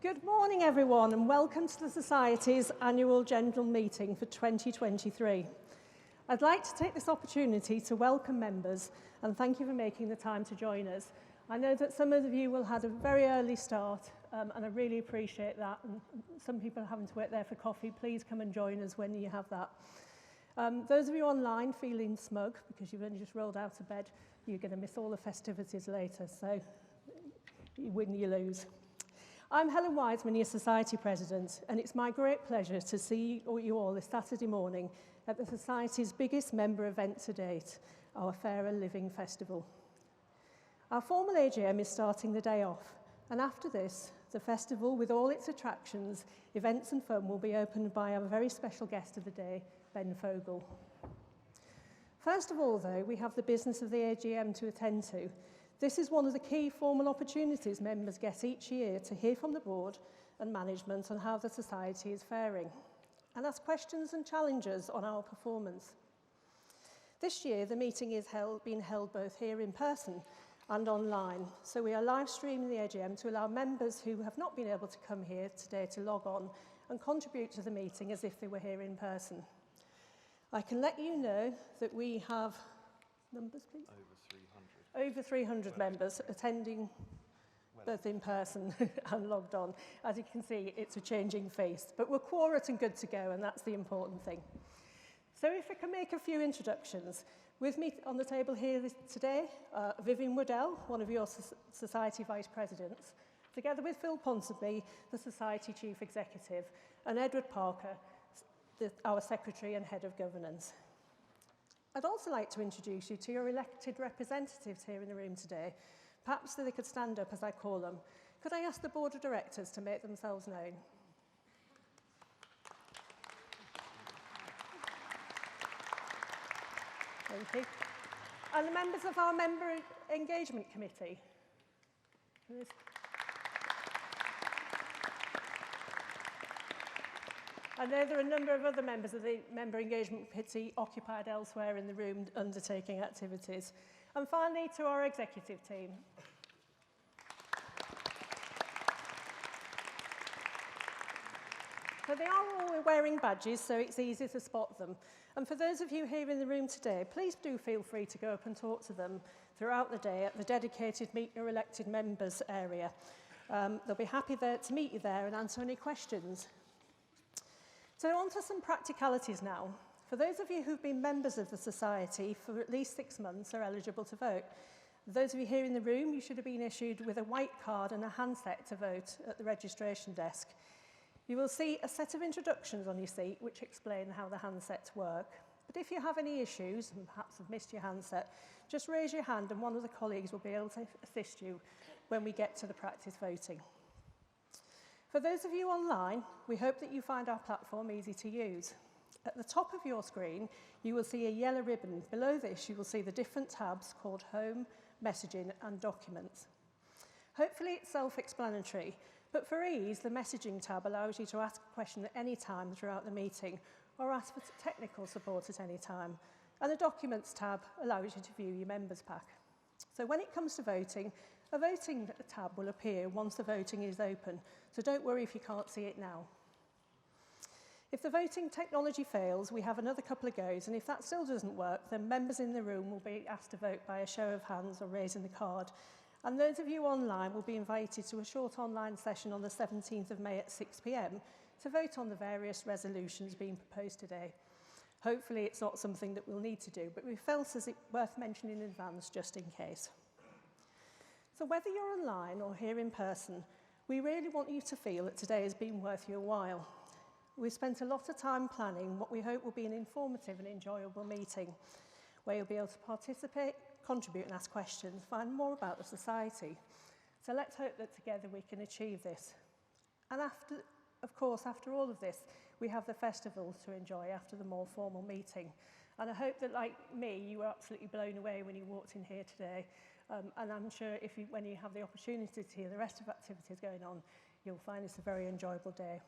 Good morning, everyone, and welcome to the Society's annual general meeting for 2023. I'd like to take this opportunity to welcome members and thank you for making the time to join us. I know that some of you will have had a very early start, and I really appreciate that. And some people are having to wait there for coffee. Please come and join us when you have that. Those of you online feeling smug because you've only just rolled out of bed, you're going to miss all the festivities later, so you win, you lose. I'm Helen Wiseman, your Society President, and it's my great pleasure to see you all this Saturday morning at the Society's biggest member event to date, our Fairer Living Festival. Our formal AGM is starting the day off, and after this, the festival, with all its attractions, events and fun, will be opened by our very special guest of the day, Ben Fogel. First of all, though, we have the business of the AGM to attend to. This is one of the key formal opportunities members get each year to hear from the board and management on how the Society is faring and ask questions and challenges on our performance. This year, the meeting is being held both here in person and online, so we are live streaming the AGM to allow members who have not been able to come here today to log on and contribute to the meeting as if they were here in person. I can let you know that we have numbers, please? Over 300 members attending both in person and logged on. As you can see, it's a changing face, but we're quorate and good to go, and that's the important thing. So if I can make a few introductions. With me on the table here today, Vivian Waddell, one of your Society Vice Presidents, together with Phil Ponsonby, the Society Chief Executive, and Edward Parker, our Secretary and Head of Governance. I'd also like to introduce you to your elected representatives here in the room today. Perhaps they could stand up as I call them. Could I ask the Board of Directors to make themselves known? Thank you. And the members of our Member Engagement Committee. I know there are a number of other members of the Member Engagement Committee occupied elsewhere in the room undertaking activities. And finally, to our executive team. So they are all wearing badges, so it's easy to spot them. And for those of you here in the room today, please do feel free to go up and talk to them throughout the day at the dedicated Meet Your Elected Members area. They'll be happy there to meet you there and answer any questions. So on to some practicalities now. For those of you who've been members of the Society for at least 6 months are eligible to vote. Those of you here in the room, you should have been issued with a white card and a handset to vote at the registration desk. You will see a set of introductions on your seat which explain how the handsets work. But if you have any issues, and perhaps have missed your handset, just raise your hand and one of the colleagues will be able to assist you when we get to the practice voting. For those of you online, we hope that you find our platform easy to use. At the top of your screen, you will see a yellow ribbon. Below this, you will see the different tabs called Home, Messaging and Documents. Hopefully it's self-explanatory, but for ease, the Messaging tab allows you to ask a question at any time throughout the meeting or ask for technical support at any time. And the Documents tab allows you to view your members pack. So when it comes to voting, a voting tab will appear once the voting is open, so don't worry if you can't see it now. If the voting technology fails, we have another couple of goes, and if that still doesn't work, then members in the room will be asked to vote by a show of hands or raising the card. And those of you online will be invited to a short online session on the 17th of May at 6 p.m. to vote on the various resolutions being proposed today. Hopefully it's not something that we'll need to do, but we felt it worth mentioning in advance just in case. So whether you're online or here in person, we really want you to feel that today has been worth your while. We've spent a lot of time planning what we hope will be an informative and enjoyable meeting, where you'll be able to participate, contribute and ask questions, find more about the Society. So let's hope that together we can achieve this. And after all of this, we have the festival to enjoy after the more formal meeting. And I hope that, like me, you were absolutely blown away when you walked in here today. And I'm sure when you have the opportunity to hear the rest of the activities going on, you'll find this a very enjoyable day.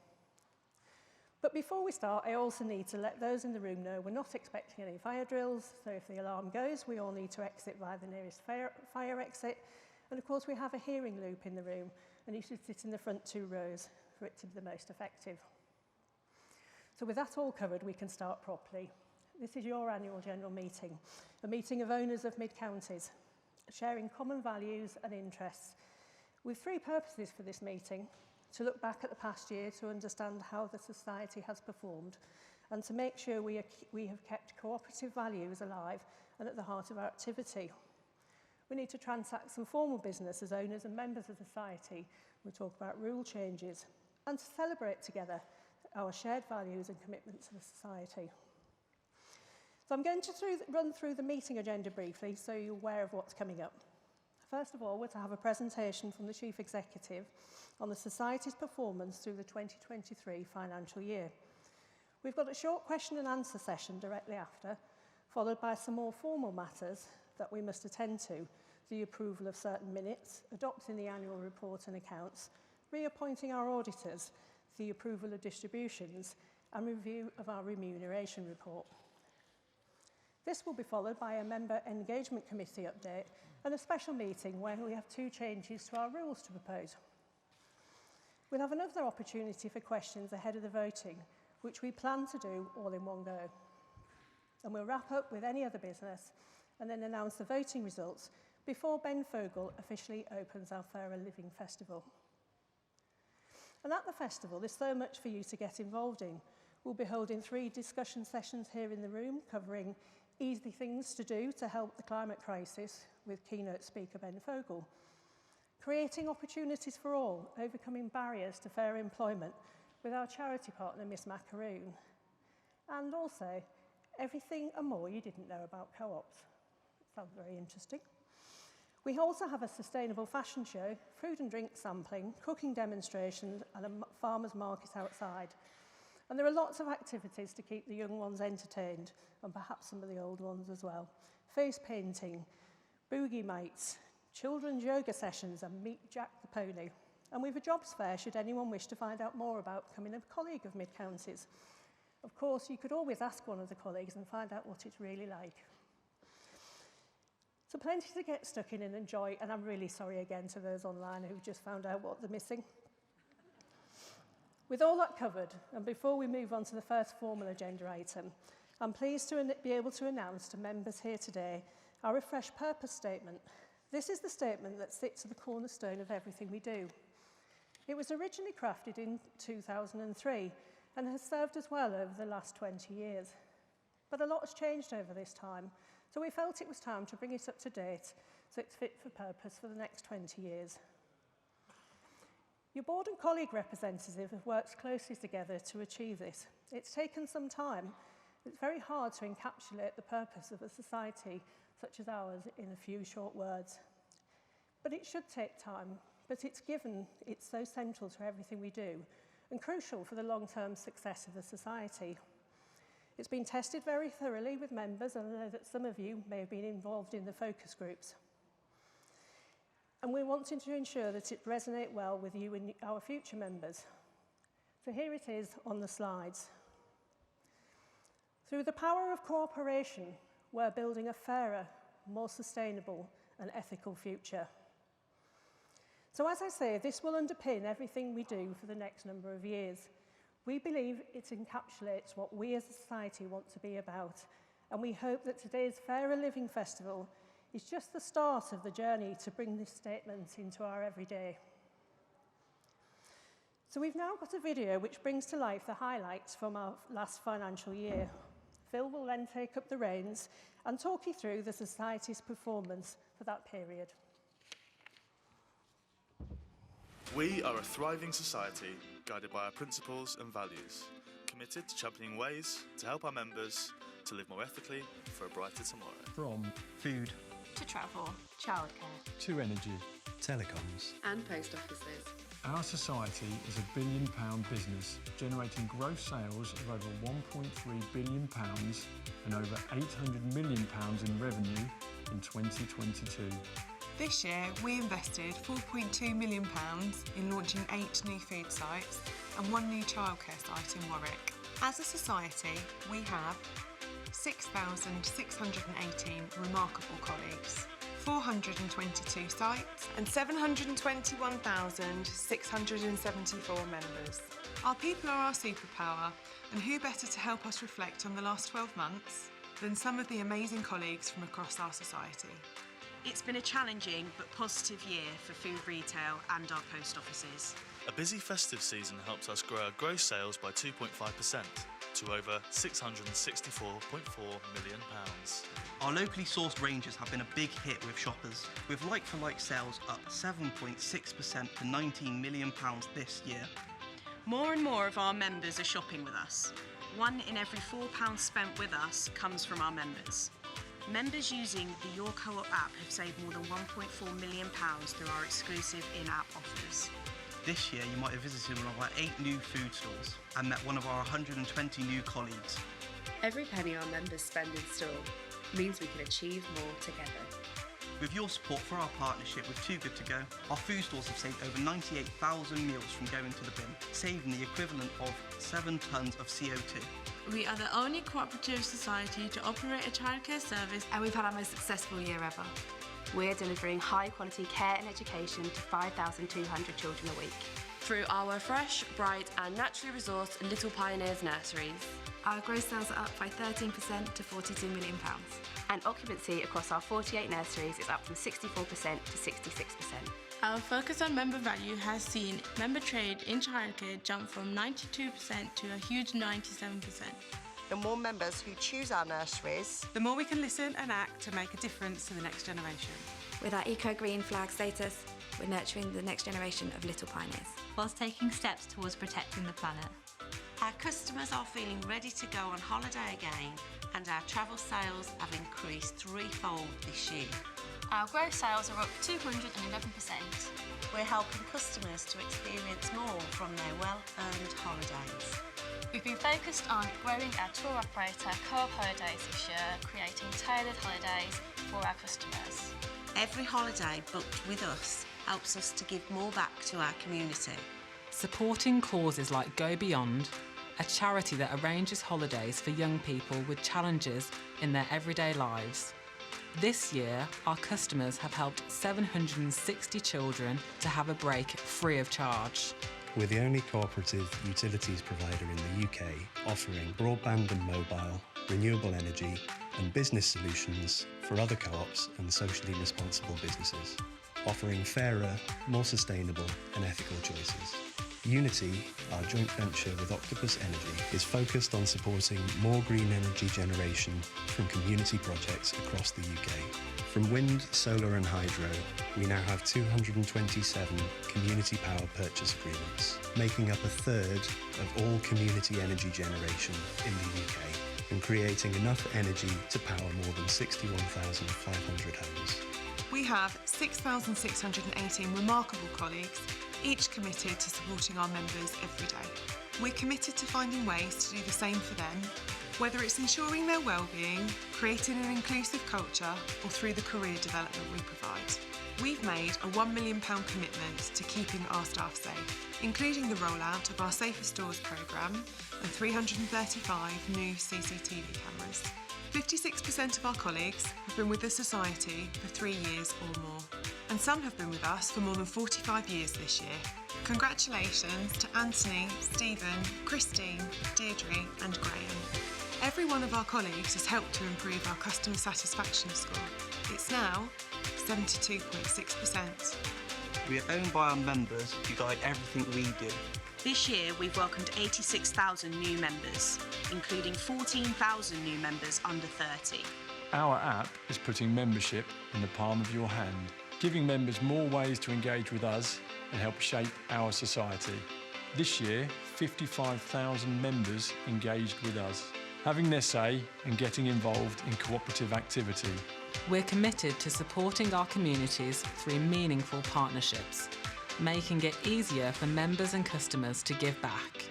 But before we start, I also need to let those in the room know we're not expecting any fire drills, so if the alarm goes, we all need to exit via the nearest fire exit, And of course, we have a hearing loop in the room, and you should sit in the front 2 rows for it to be the most effective. So with that all covered, we can start properly. This is your annual general meeting, a meeting of owners of mid-counties, sharing common values and interests, with 3 purposes for this meeting: to look back at the past year to understand how the society has performed, and to make sure we have kept cooperative values alive and at the heart of our activity. We need to transact some formal business as owners and members of society. We'll talk about rule changes, and to celebrate together our shared values and commitment to the society. So I'm going to run through the meeting agenda briefly so you're aware of what's coming up. First of all, we're to have a presentation from the Chief Executive on the Society's performance through the 2023 financial year. We've got a short question and answer session directly after, followed by some more formal matters that we must attend to: the approval of certain minutes, adopting the annual report and accounts, reappointing our auditors, the approval of distributions, and review of our remuneration report. This will be followed by a Member Engagement Committee update and a special meeting where we have 2 changes to our rules to propose. We'll have another opportunity for questions ahead of the voting, which we plan to do all in one go. And we'll wrap up with any other business and then announce the voting results before Ben Fogel officially opens our Fairer Living Festival. And at the festival, there's so much for you to get involved in. We'll be holding 3 discussion sessions here in the room covering easy things to do to help the climate crisis with keynote speaker Ben Fogel, creating opportunities for all, overcoming barriers to fair employment with our charity partner Miss Macaroon, and also everything and more you didn't know about co-ops. Sounds very interesting. We also have a sustainable fashion show, food and drink sampling, cooking demonstrations, and a farmer's market outside. And there are lots of activities to keep the young ones entertained, and perhaps some of the old ones as well. Face painting, boogie mates, children's yoga sessions, and meet Jack the Pony. And we have a jobs fair should anyone wish to find out more about becoming a colleague of Mid-Counties. Of course, you could always ask one of the colleagues and find out what it's really like. So plenty to get stuck in and enjoy, and I'm really sorry again to those online who just found out what they're missing. With all that covered, and before we move on to the first formal agenda item, I'm pleased to be able to announce to members here today our refreshed purpose statement. This is the statement that sits at the cornerstone of everything we do. It was originally crafted in 2003 and has served us well over the last 20 years. But a lot has changed over this time, so we felt it was time to bring it up to date so it's fit for purpose for the next 20 years. Your board and colleague representative have worked closely together to achieve this. It's taken some time. It's very hard to encapsulate the purpose of a society such as ours in a few short words. But it should take time, but it's so central to everything we do and crucial for the long-term success of the society. It's been tested very thoroughly with members, and I know that some of you may have been involved in the focus groups. And we're wanting to ensure that it resonates well with you and our future members. So here it is on the slides. Through the power of cooperation, we're building a fairer, more sustainable and ethical future. So as I say, this will underpin everything we do for the next number of years. We believe it encapsulates what we as a society want to be about, and we hope that today's Fairer Living Festival is just the start of the journey to bring this statement into our everyday. So we've now got a video which brings to life the highlights from our last financial year. Phil will then take up the reins and talk you through the Society's performance for that period. We are a thriving society guided by our principles and values, committed to championing ways to help our members to live more ethically for a brighter tomorrow. From food to travel, childcare, to energy, telecoms and post offices. our society is £1 billion business generating gross sales of over £1.3 billion and over £800 million in revenue in 2022. This year, we invested £4.2 million in launching 8 new food sites and 1 new childcare site in Warwick. As a society, we have 6,618 remarkable colleagues, 422 sites and 721,674 members. Our people are our superpower, and who better to help us reflect on the last 12 months than some of the amazing colleagues from across our society. It's been a challenging but positive year for food retail and our post offices. A busy festive season helped us grow our gross sales by 2.5% to over £664.4 million. Our locally sourced ranges have been a big hit with shoppers, with like-for-like sales up 7.6% to £19 million this year. More and more of our members are shopping with us. 1 in every £4 spent with us comes from our members. Members using the Your Co-op app have saved more than £1.4 million through our exclusive in-app offers. This year you might have visited one of our 8 new food stores and met one of our 120 new colleagues. Every penny our members spend in store means we can achieve more together. With your support for our partnership with Too Good To Go, our food stores have saved over 98,000 meals from going to the bin, saving the equivalent of 7 tonnes of CO2. We are the only cooperative society to operate a childcare service, And we've had our most successful year ever. We're delivering high quality care and education to 5,200 children a week. through our fresh, bright and naturally resourced Little Pioneers nurseries. Our gross sales are up by 13% to £42 million. And occupancy across our 48 nurseries is up from 64% to 66%. Our focus on member value has seen member trade in childcare jump from 92% to a huge 97%. The more members who choose our nurseries, The more we can listen and act to make a difference to the next generation. With our eco-green flag status, we're nurturing the next generation of Little Pioneers. whilst taking steps towards protecting the planet. Our customers are feeling ready to go on holiday again, and our travel sales have increased threefold this year. Our gross sales are up 211%. We're helping customers to experience more from their well-earned holidays. We've been focused on growing our tour operator Co-op Holidays this year, creating tailored holidays for our customers. Every holiday booked with us helps us to give more back to our community. Supporting causes like Go Beyond, a charity that arranges holidays for young people with challenges in their everyday lives. This year, our customers have helped 760 children to have a break free of charge. We're the only cooperative utilities provider in the UK offering broadband and mobile, renewable energy and business solutions for other co-ops and socially responsible businesses, offering fairer, more sustainable and ethical choices. Unity, our joint venture with Octopus Energy, is focused on supporting more green energy generation from community projects across the UK. From wind, solar and hydro, we now have 227 community power purchase agreements, making up a third of all community energy generation in the UK and creating enough energy to power more than 61,500 homes. We have 6,618 remarkable colleagues, each committed to supporting our members every day. We're committed to finding ways to do the same for them, whether it's ensuring their well-being, creating an inclusive culture, or through the career development we provide. We've made a £1 million commitment to keeping our staff safe, including the rollout of our Safer Stores programme and 335 new CCTV cameras. 56% of our colleagues have been with the Society for 3 years or more, and some have been with us for more than 45 years this year. Congratulations to Anthony, Stephen, Christine, Deirdre and Graham. Every one of our colleagues has helped to improve our customer satisfaction score. It's now 72.6%. We are owned by our members who guide everything we do. This year, we've welcomed 86,000 new members, including 14,000 new members under 30. Our app is putting membership in the palm of your hand, giving members more ways to engage with us and help shape our society. This year, 55,000 members engaged with us, having their say and getting involved in cooperative activity. We're committed to supporting our communities through meaningful partnerships, making it easier for members and customers to give back.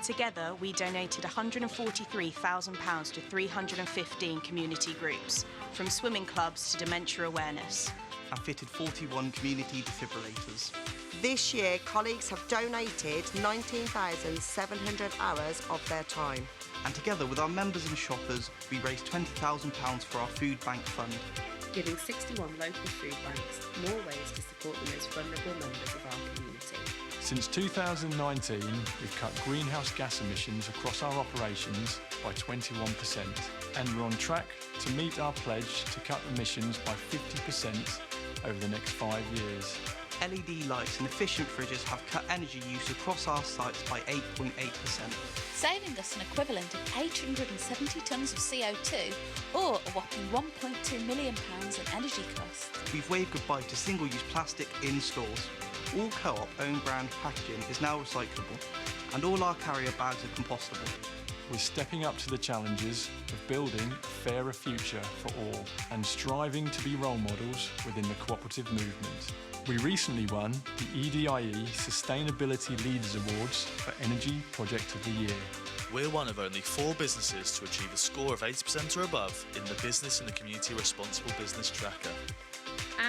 Together, we donated £143,000 to 315 community groups, from swimming clubs to dementia awareness. And fitted 41 community defibrillators. this year colleagues have donated 19,700 hours of their time. And together with our members and shoppers, we raised £20,000 for our food bank fund. giving 61 local food banks more ways to support the most vulnerable members of our community. Since 2019, we've cut greenhouse gas emissions across our operations by 21%, and we're on track to meet our pledge to cut emissions by 50% over the next 5 years. LED lights and efficient fridges have cut energy use across our sites by 8.8%. Saving us an equivalent of 870 tonnes of CO2 or a whopping £1.2 million in energy costs. We've waved goodbye to single-use plastic in stores. All Co-op own brand packaging is now recyclable, and all our carrier bags are compostable. We're stepping up to the challenges of building a fairer future for all and striving to be role models within the cooperative movement. We recently won the EDIE Sustainability Leaders Awards for Energy Project of the Year. We're one of only 4 businesses to achieve a score of 80% or above in the Business and the Community Responsible Business Tracker.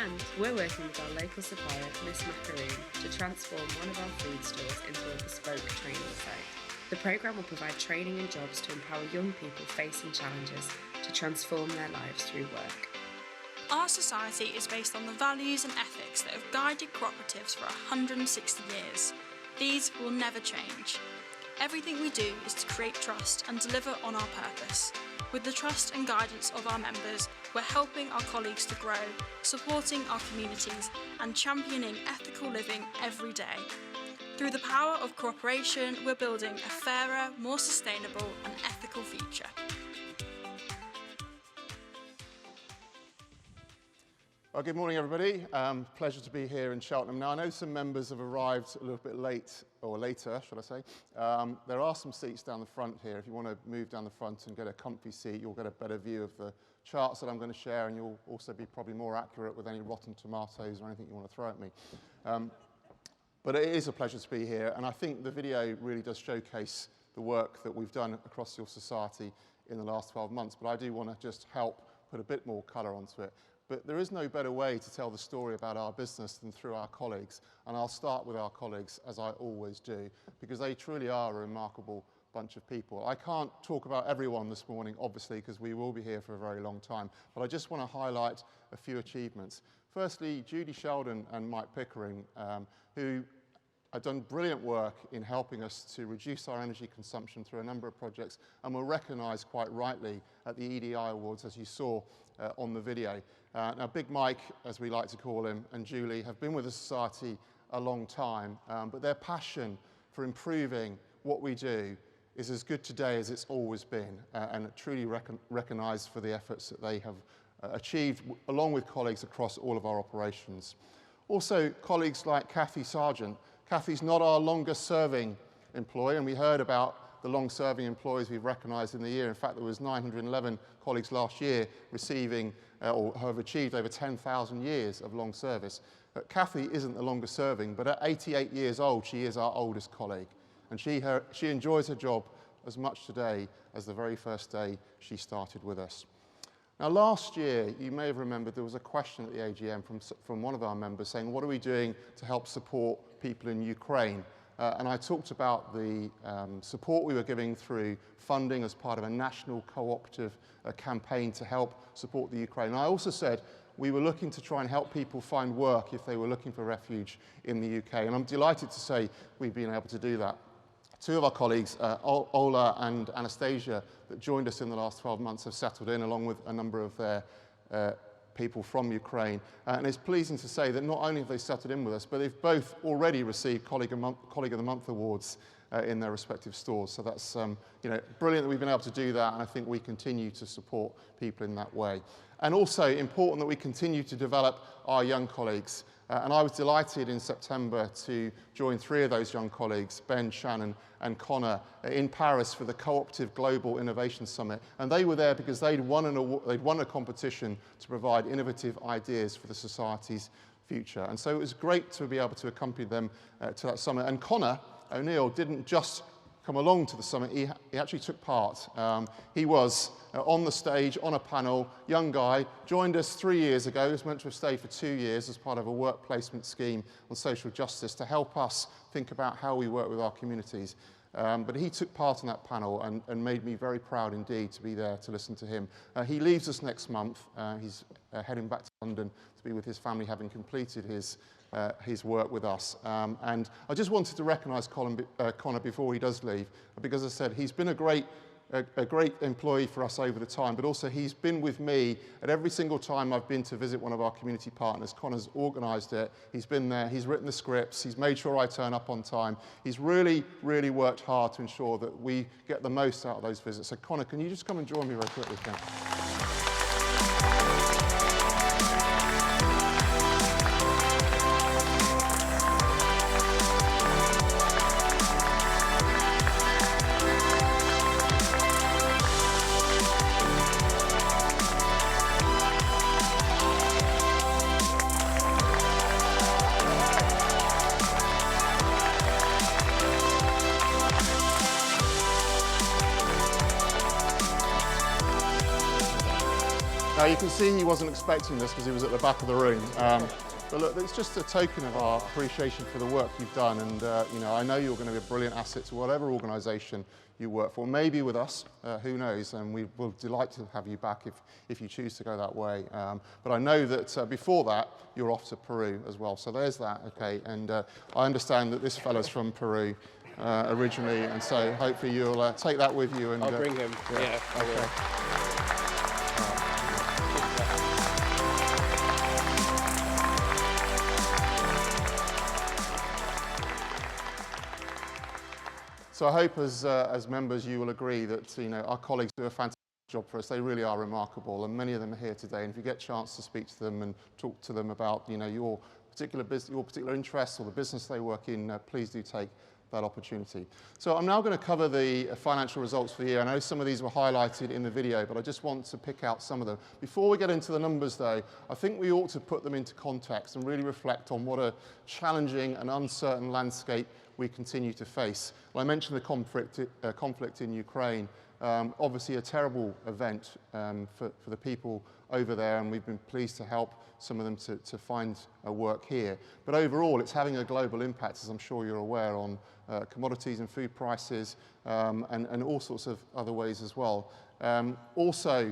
And we're working with our local supplier, Miss Macaroon, to transform one of our food stores into a bespoke training site. The programme will provide training and jobs to empower young people facing challenges to transform their lives through work. Our society is based on the values and ethics that have guided cooperatives for 160 years. These will never change. Everything we do is to create trust and deliver on our purpose. With the trust and guidance of our members, we're helping our colleagues to grow, supporting our communities and championing ethical living every day. Through the power of cooperation, we're building a fairer, more sustainable and ethical future. Well, good morning, everybody. Pleasure to be here in Cheltenham. Now, I know some members have arrived a little bit late, or later, should I say. There are some seats down the front here. If you want to move down the front and get a comfy seat, you'll get a better view of the charts that I'm going to share, and you'll also be probably more accurate with any rotten tomatoes or anything you want to throw at me. But it is a pleasure to be here, and I think the video really does showcase the work that we've done across your society in the last 12 months, but I do want to just help put a bit more colour onto it. But there is no better way to tell the story about our business than through our colleagues. And I'll start with our colleagues, as I always do, because they truly are a remarkable bunch of people. I can't talk about everyone this morning, obviously, because we will be here for a very long time. But I just want to highlight a few achievements. Firstly, Judy Sheldon and Mike Pickering, who have done brilliant work in helping us to reduce our energy consumption through a number of projects, and were recognised quite rightly at the EDI Awards, as you saw on the video. Now, Big Mike, as we like to call him, and Julie have been with the Society a long time, but their passion for improving what we do is as good today as it's always been, and truly recognised for the efforts that they have achieved, along with colleagues across all of our operations. Also, colleagues like Kathy Sargent. Kathy's not our longest serving employee, and we heard about the long-serving employees we've recognised in the year. In fact, there was 911 colleagues last year receiving or have achieved over 10,000 years of long service. Kathy isn't the longest serving, but at 88 years old, she is our oldest colleague. And she enjoys her job as much today as the very first day she started with us. Now, last year, you may have remembered there was a question at the AGM from one of our members saying, what are we doing to help support people in Ukraine? And I talked about the support we were giving through funding as part of a national cooperative campaign to help support the Ukraine. And I also said we were looking to try and help people find work if they were looking for refuge in the UK. And I'm delighted to say we've been able to do that. Two of our colleagues, Ola and Anastasia, that joined us in the last 12 months have settled in, along with a number of their people from Ukraine. And it's pleasing to say that not only have they settled in with us, but they've both already received Colleague of the Month awards in their respective stores. So that's brilliant that we've been able to do that, and I think we continue to support people in that way. And also important that we continue to develop our young colleagues. And I was delighted in September to join 3 of those young colleagues, Ben, Shannon and Connor, in Paris for the Co-operative Global Innovation Summit. And they were there because they'd won a competition to provide innovative ideas for the Society's future. And so it was great to be able to accompany them to that summit. And Connor O'Neill didn't just come along to the summit, he actually took part. He was on the stage, on a panel, young guy, joined us 3 years ago. He was meant to have stayed for 2 years as part of a work placement scheme on social justice to help us think about how we work with our communities. But he took part in that panel and made me very proud indeed to be there to listen to him. He leaves us next month. He's heading back to London to be with his family, having completed his work with us. And I just wanted to recognise Connor before he does leave, because as I said, he's been a great employee for us over the time, but also he's been with me at every single time I've been to visit one of our community partners. Connor's organised it, he's been there, he's written the scripts, he's made sure I turn up on time. He's really, really worked hard to ensure that we get the most out of those visits. So Connor, can you just come and join me very quickly, Ken? Now you can see he wasn't expecting this because he was at the back of the room. But look, it's just a token of our appreciation for the work you've done, and you know, I know you're going to be a brilliant asset to whatever organisation you work for. Maybe with us, who knows? And we will delight to have you back if you choose to go that way. But I know that before that, you're off to Peru as well. So there's that, okay? And I understand that this fellow's from Peru originally, and so hopefully you'll take that with you. And I'll bring him. Yeah, I will. So I hope as members you will agree that our colleagues do a fantastic job for us. They really are remarkable, and many of them are here today. And if you get a chance to speak to them and talk to them about your particular interests or the business they work in, please do take that opportunity. So I'm now going to cover the financial results for the year. I know some of these were highlighted in the video, but I just want to pick out some of them. Before we get into the numbers though, I think we ought to put them into context and really reflect on what a challenging and uncertain landscape we continue to face. Well, I mentioned the conflict in Ukraine. Obviously a terrible event for the people over there, and we've been pleased to help some of them to find work here. But overall, it's having a global impact, as I'm sure you're aware, on commodities and food prices, and all sorts of other ways as well. Also,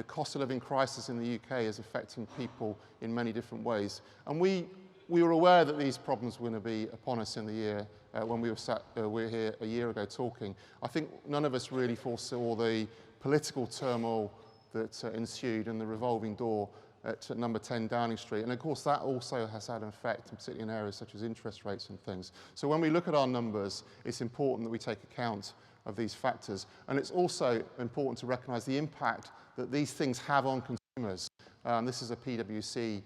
cost of living crisis in the UK is affecting people in many different ways. And we were aware that these problems were going to be upon us in the year when we were here a year ago talking. I think none of us really foresaw the political turmoil that ensued and the revolving door at number 10 Downing Street. And of course that also has had an effect, particularly in areas such as interest rates and things. So when we look at our numbers, it's important that we take account of these factors. And it's also important to recognise the impact that these things have on consumers. This is a PwC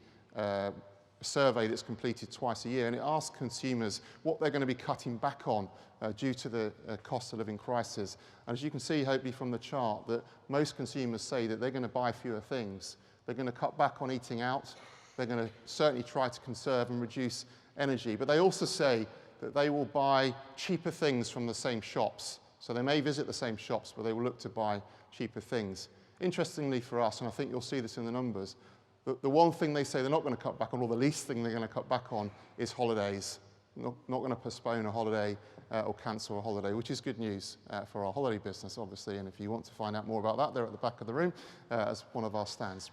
survey that's completed twice a year, and it asks consumers what they're going to be cutting back on due to the cost of living crisis. And as you can see, hopefully from the chart, that most consumers say that they're going to buy fewer things. They're going to cut back on eating out. They're going to certainly try to conserve and reduce energy. But they also say that they will buy cheaper things from the same shops. So they may visit the same shops, but they will look to buy cheaper things. Interestingly for us, and I think you'll see this in the numbers, the one thing they say they're not going to cut back on, or the least thing they're going to cut back on, is holidays. Not going to postpone a holiday or cancel a holiday, which is good news for our holiday business, obviously. And if you want to find out more about that, they're at the back of the room as one of our stands.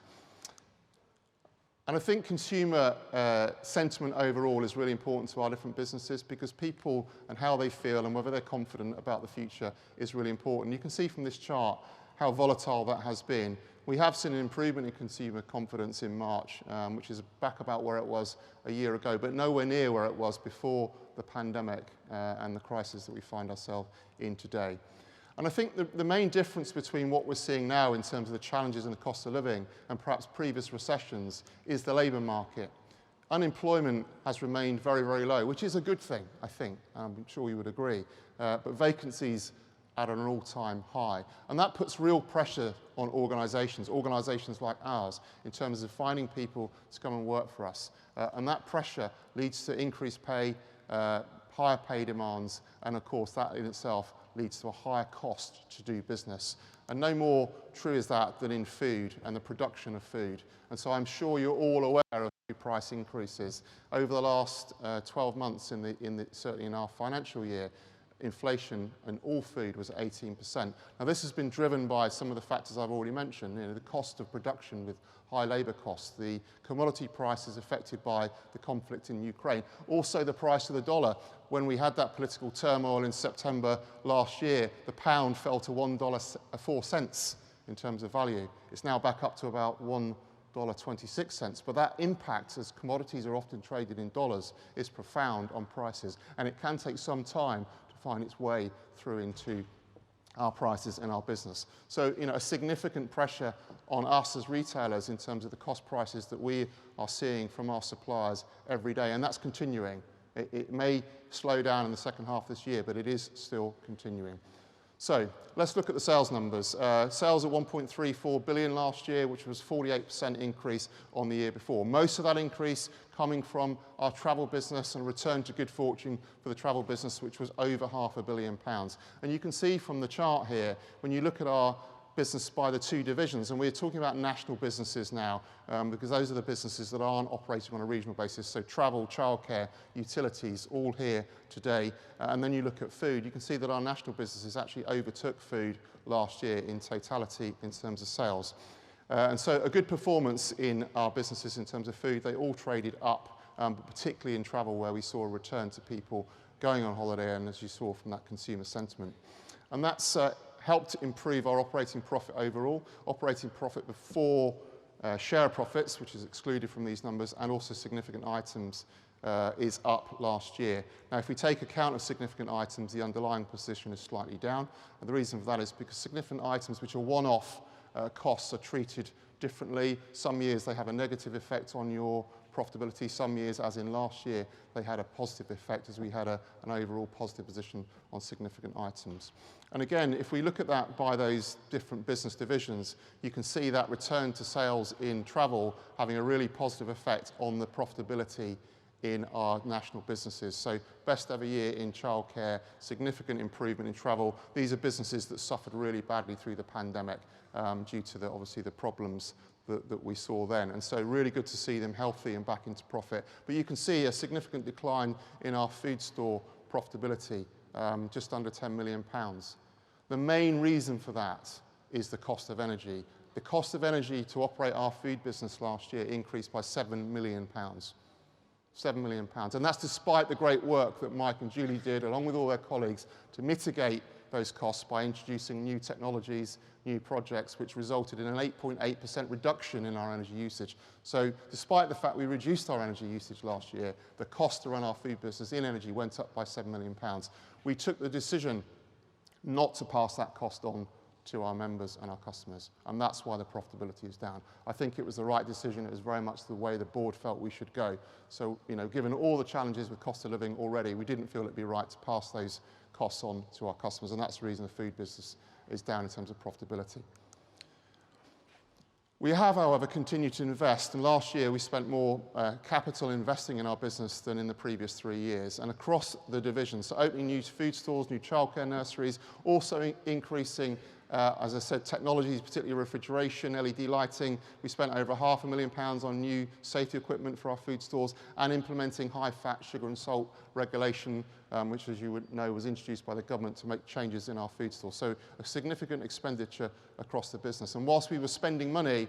And I think consumer sentiment overall is really important to our different businesses, because people and how they feel and whether they're confident about the future is really important. You can see from this chart how volatile that has been. We have seen an improvement in consumer confidence in March, which is back about where it was a year ago, but nowhere near where it was before the pandemic and the crisis that we find ourselves in today. And I think the main difference between what we're seeing now in terms of the challenges in the cost of living and perhaps previous recessions is the labour market. Unemployment has remained very, very low, which is a good thing, I think. I'm sure you would agree. But vacancies at an all-time high. And that puts real pressure on organisations like ours, in terms of finding people to come and work for us. And that pressure leads to increased pay, higher pay demands, and of course that in itself leads to a higher cost to do business. And no more true is that than in food and the production of food. And so I'm sure you're all aware of food price increases. Over the last 12 months, certainly in our financial year, inflation in all food was 18%. Now this has been driven by some of the factors I've already mentioned, the cost of production with high labour costs, the commodity prices affected by the conflict in Ukraine, also the price of the dollar. When we had that political turmoil in September last year, the pound fell to $1.04 in terms of value. It's now back up to about $1.26, but that impact, as commodities are often traded in dollars, is profound on prices, and it can take some time to find its way through into our prices and our business. So, a significant pressure on us as retailers in terms of the cost prices that we are seeing from our suppliers every day, and that's continuing. It may slow down in the second half of this year, but it is still continuing. So let's look at the sales numbers. Sales at 1.34 billion last year, which was 48% increase on the year before. Most of that increase coming from our travel business and return to good fortune for the travel business, which was over £500 million. And you can see from the chart here, when you look at our business by the two divisions, and we're talking about national businesses now, because those are the businesses that aren't operating on a regional basis, so travel, childcare, utilities, all here today. And then you look at food, you can see that our national businesses actually overtook food last year in totality in terms of sales. And so a good performance in our businesses in terms of food. They all traded up, but particularly in travel, where we saw a return to people going on holiday, and as you saw from that consumer sentiment. And that's helped improve our operating profit overall. Operating profit before share profits, which is excluded from these numbers, and also significant items, is up last year. Now, if we take account of significant items, the underlying position is slightly down. And the reason for that is because significant items, which are one-off costs, are treated differently. Some years they have a negative effect on your profitability. Some years, as in last year, they had a positive effect as we had an overall positive position on significant items. And again, if we look at that by those different business divisions, you can see that return to sales in travel having a really positive effect on the profitability in our national businesses. So best ever year in childcare, significant improvement in travel. These are businesses that suffered really badly through the pandemic due to obviously the problems that we saw then. And so really good to see them healthy and back into profit. But you can see a significant decline in our food store profitability, just under £10 million. The main reason for that is the cost of energy. The cost of energy to operate our food business last year increased by £7 million. £7 million. And that's despite the great work that Mike and Julie did, along with all their colleagues, to mitigate those costs by introducing new technologies, new projects, which resulted in an 8.8% reduction in our energy usage. So despite the fact we reduced our energy usage last year, the cost to run our food business in energy went up by £7 million. We took the decision not to pass that cost on to our members and our customers, and that's why the profitability is down. I think it was the right decision. It was very much the way the board felt we should go. So, given all the challenges with cost of living already, we didn't feel it'd be right to pass those costs on to our customers, and that's the reason the food business is down in terms of profitability. We have, however, continued to invest, and last year we spent more capital investing in our business than in the previous 3 years, and across the divisions, so opening new food stores, new childcare nurseries, also increasing, as I said, technologies, particularly refrigeration, LED lighting. We spent over £500,000 on new safety equipment for our food stores and implementing high-fat, sugar and salt regulation, which, as you would know, was introduced by the government to make changes in our food stores. So a significant expenditure across the business. And whilst we were spending money,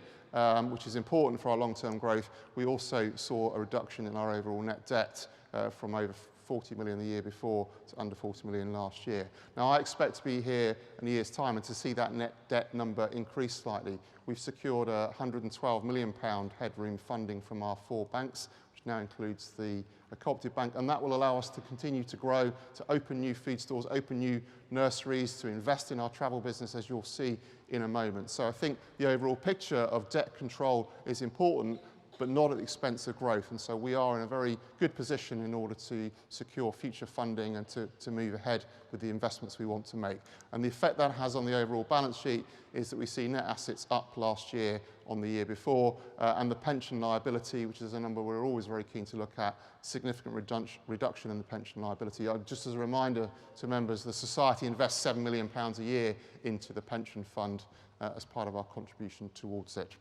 which is important for our long-term growth, we also saw a reduction in our overall net debt from over 40 million the year before to under 40 million last year. Now, I expect to be here in a year's time and to see that net debt number increase slightly. We've secured a £112 million headroom funding from our 4 banks, which now includes the Co-operative Bank, and that will allow us to continue to grow, to open new food stores, open new nurseries, to invest in our travel business, as you'll see in a moment. So I think the overall picture of debt control is important, but not at the expense of growth. And so we are in a very good position in order to secure future funding and to move ahead with the investments we want to make. And the effect that has on the overall balance sheet is that we see net assets up last year on the year before, and the pension liability, which is a number we're always very keen to look at, significant reduction in the pension liability. Just as a reminder to members, the Society invests £7 million a year into the pension fund as part of our contribution towards it.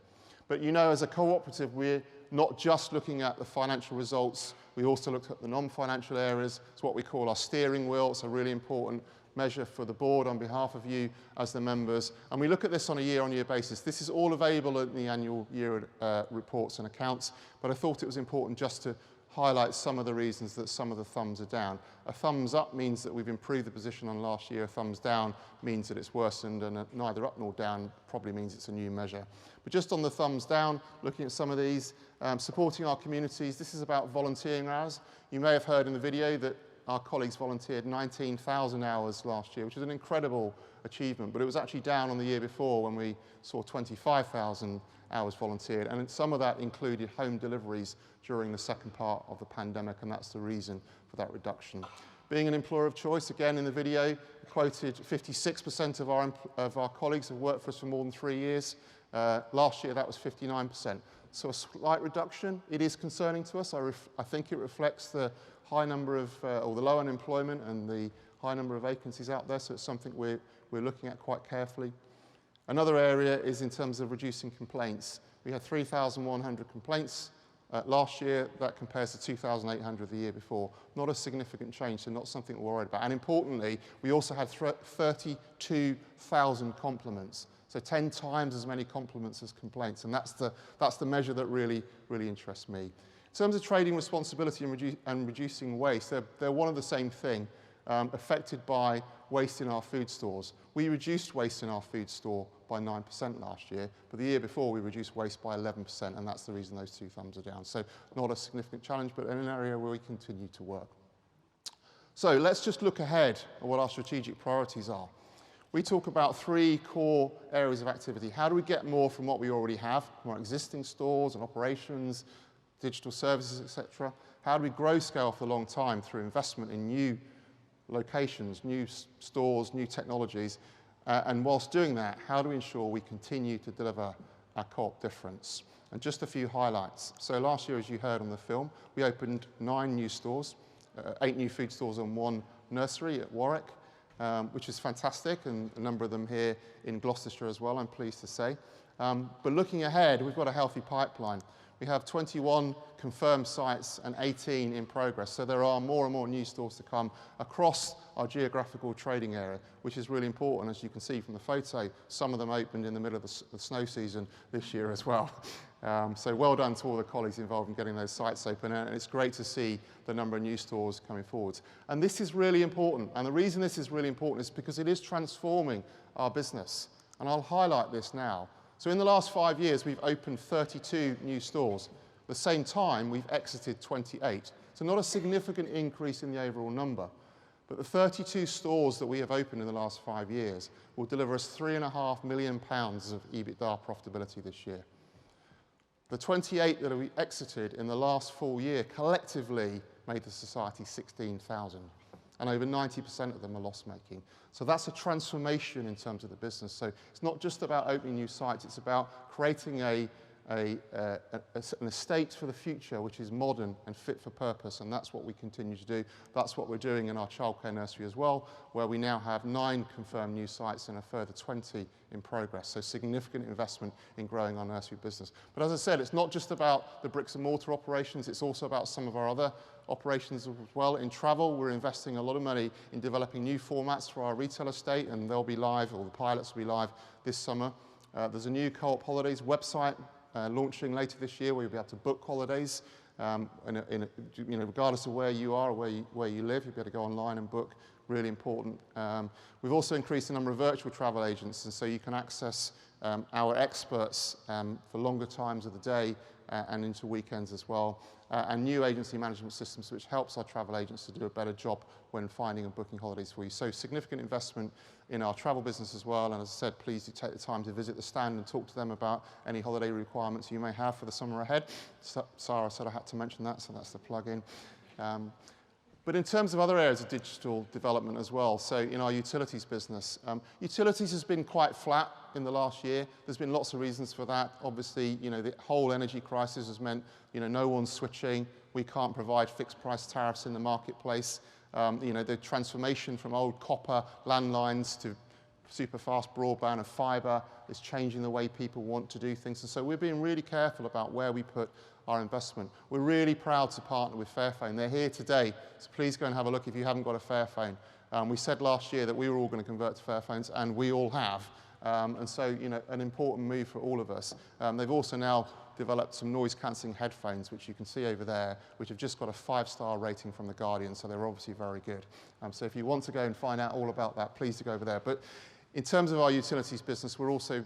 But you know, as a cooperative, we're not just looking at the financial results, we also looked at the non-financial areas. It's what we call our steering wheel. It's a really important measure for the board on behalf of you as the members. And we look at this on a year-on-year basis. This is all available in the annual year reports and accounts, but I thought it was important just to highlight some of the reasons that some of the thumbs are down. A thumbs up means that we've improved the position on last year. A thumbs down means that it's worsened, and neither up nor down probably means it's a new measure. But just on the thumbs down, looking at some of these, supporting our communities, this is about volunteering hours. You may have heard in the video that our colleagues volunteered 19,000 hours last year, which is an incredible achievement, but it was actually down on the year before when we saw 25,000 hours volunteered, and some of that included home deliveries during the second part of the pandemic, and that's the reason for that reduction. Being an employer of choice, again in the video, quoted 56% of our colleagues have worked for us for more than 3 years. Last year that was 59%. So a slight reduction. It is concerning to us. I think it reflects the high number of, or the low unemployment and the high number of vacancies out there, so it's something we're looking at quite carefully. Another area is in terms of reducing complaints. We had 3,100 complaints last year. That compares to 2,800 the year before. Not a significant change, so not something we're worried about. And importantly, we also had 32,000 compliments. So 10 times as many compliments as complaints, and that's the measure that really interests me. In terms of trading responsibility and reducing waste, they're one of the same thing, affected by waste in our food stores. We reduced waste in our food store by 9% last year, but the year before we reduced waste by 11%, and that's the reason those two thumbs are down. So not a significant challenge, but in an area where we continue to work. So let's just look ahead at what our strategic priorities are. We talk about 3 core areas of activity. How do we get more from what we already have, from our existing stores and operations, digital services, etc.? How do we grow scale for a long time through investment in new locations, new stores, new technologies? And whilst doing that, how do we ensure we continue to deliver our co-op difference? And just a few highlights. So last year, as you heard on the film, we opened 9 new stores, 8 new food stores and 1 nursery at Warwick, which is fantastic, and a number of them here in Gloucestershire as well, I'm pleased to say. But looking ahead, we've got a healthy pipeline. We have 21 confirmed sites and 18 in progress, so there are more and more new stores to come across our geographical trading area, which is really important. As you can see from the photo, some of them opened in the middle of the snow season this year as well. So well done to all the colleagues involved in getting those sites open, and it's great to see the number of new stores coming forward. And this is really important, and the reason this is really important is because it is transforming our business, and I'll highlight this now. So in the last 5 years, we've opened 32 new stores. At the same time, we've exited 28. So not a significant increase in the overall number, but the 32 stores that we have opened in the last 5 years will deliver us £3.5 million of EBITDA profitability this year. The 28 that we exited in the last full year collectively made the society 16,000, and over 90% of them are loss-making. So that's a transformation in terms of the business. So it's not just about opening new sites, it's about creating an estate for the future which is modern and fit for purpose, and that's what we continue to do. That's what we're doing in our childcare nursery as well, where we now have 9 confirmed new sites and a further 20 in progress. So significant investment in growing our nursery business. But as I said, it's not just about the bricks and mortar operations, it's also about some of our other operations as well. In travel, we're investing a lot of money in developing new formats for our retail estate, and they'll be live, or the pilots will be live this summer. There's a new Co-op Holidays website launching later this year, where you'll be able to book holidays, regardless of where you are or where you live, you'll be able to go online and book. Really important. We've also increased the number of virtual travel agents, and so you can access our experts for longer times of the day and into weekends as well, and new agency management systems which helps our travel agents to do a better job when finding and booking holidays for you. So significant investment in our travel business as well, and as I said, please do take the time to visit the stand and talk to them about any holiday requirements you may have for the summer ahead. Sarah said I had to mention that, so that's the plug-in. But in terms of other areas of digital development as well, so in our utilities business, utilities has been quite flat in the last year. There's been lots of reasons for that. Obviously, the whole energy crisis has meant, no one's switching. We can't provide fixed price tariffs in the marketplace. The transformation from old copper landlines to super fast broadband and fibre. It's changing the way people want to do things. And so we're being really careful about where we put our investment. We're really proud to partner with Fairphone. They're here today, so please go and have a look if you haven't got a Fairphone. We said last year that we were all going to convert to Fairphones, and we all have. And so, you know, an important move for all of us. They've also now developed some noise-cancelling headphones, which you can see over there, which have just got a 5-star rating from The Guardian, so they're obviously very good. So if you want to go and find out all about that, please do go over there. But in terms of our utilities business, we're also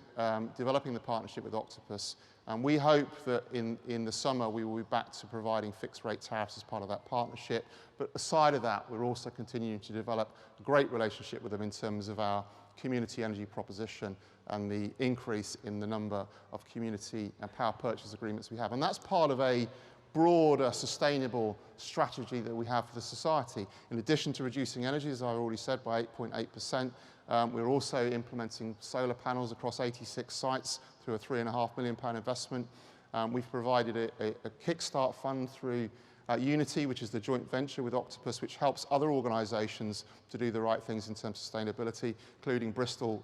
developing the partnership with Octopus. And we hope that in the summer we will be back to providing fixed-rate tariffs as part of that partnership. But aside of that, we're also continuing to develop a great relationship with them in terms of our community energy proposition and the increase in the number of community and power purchase agreements we have. And that's part of a broader, sustainable strategy that we have for the society. In addition to reducing energy, as I've already said, by 8.8%, we're also implementing solar panels across 86 sites through a £3.5 million investment. We've provided a kickstart fund through Unity, which is the joint venture with Octopus, which helps other organisations to do the right things in terms of sustainability, including Bristol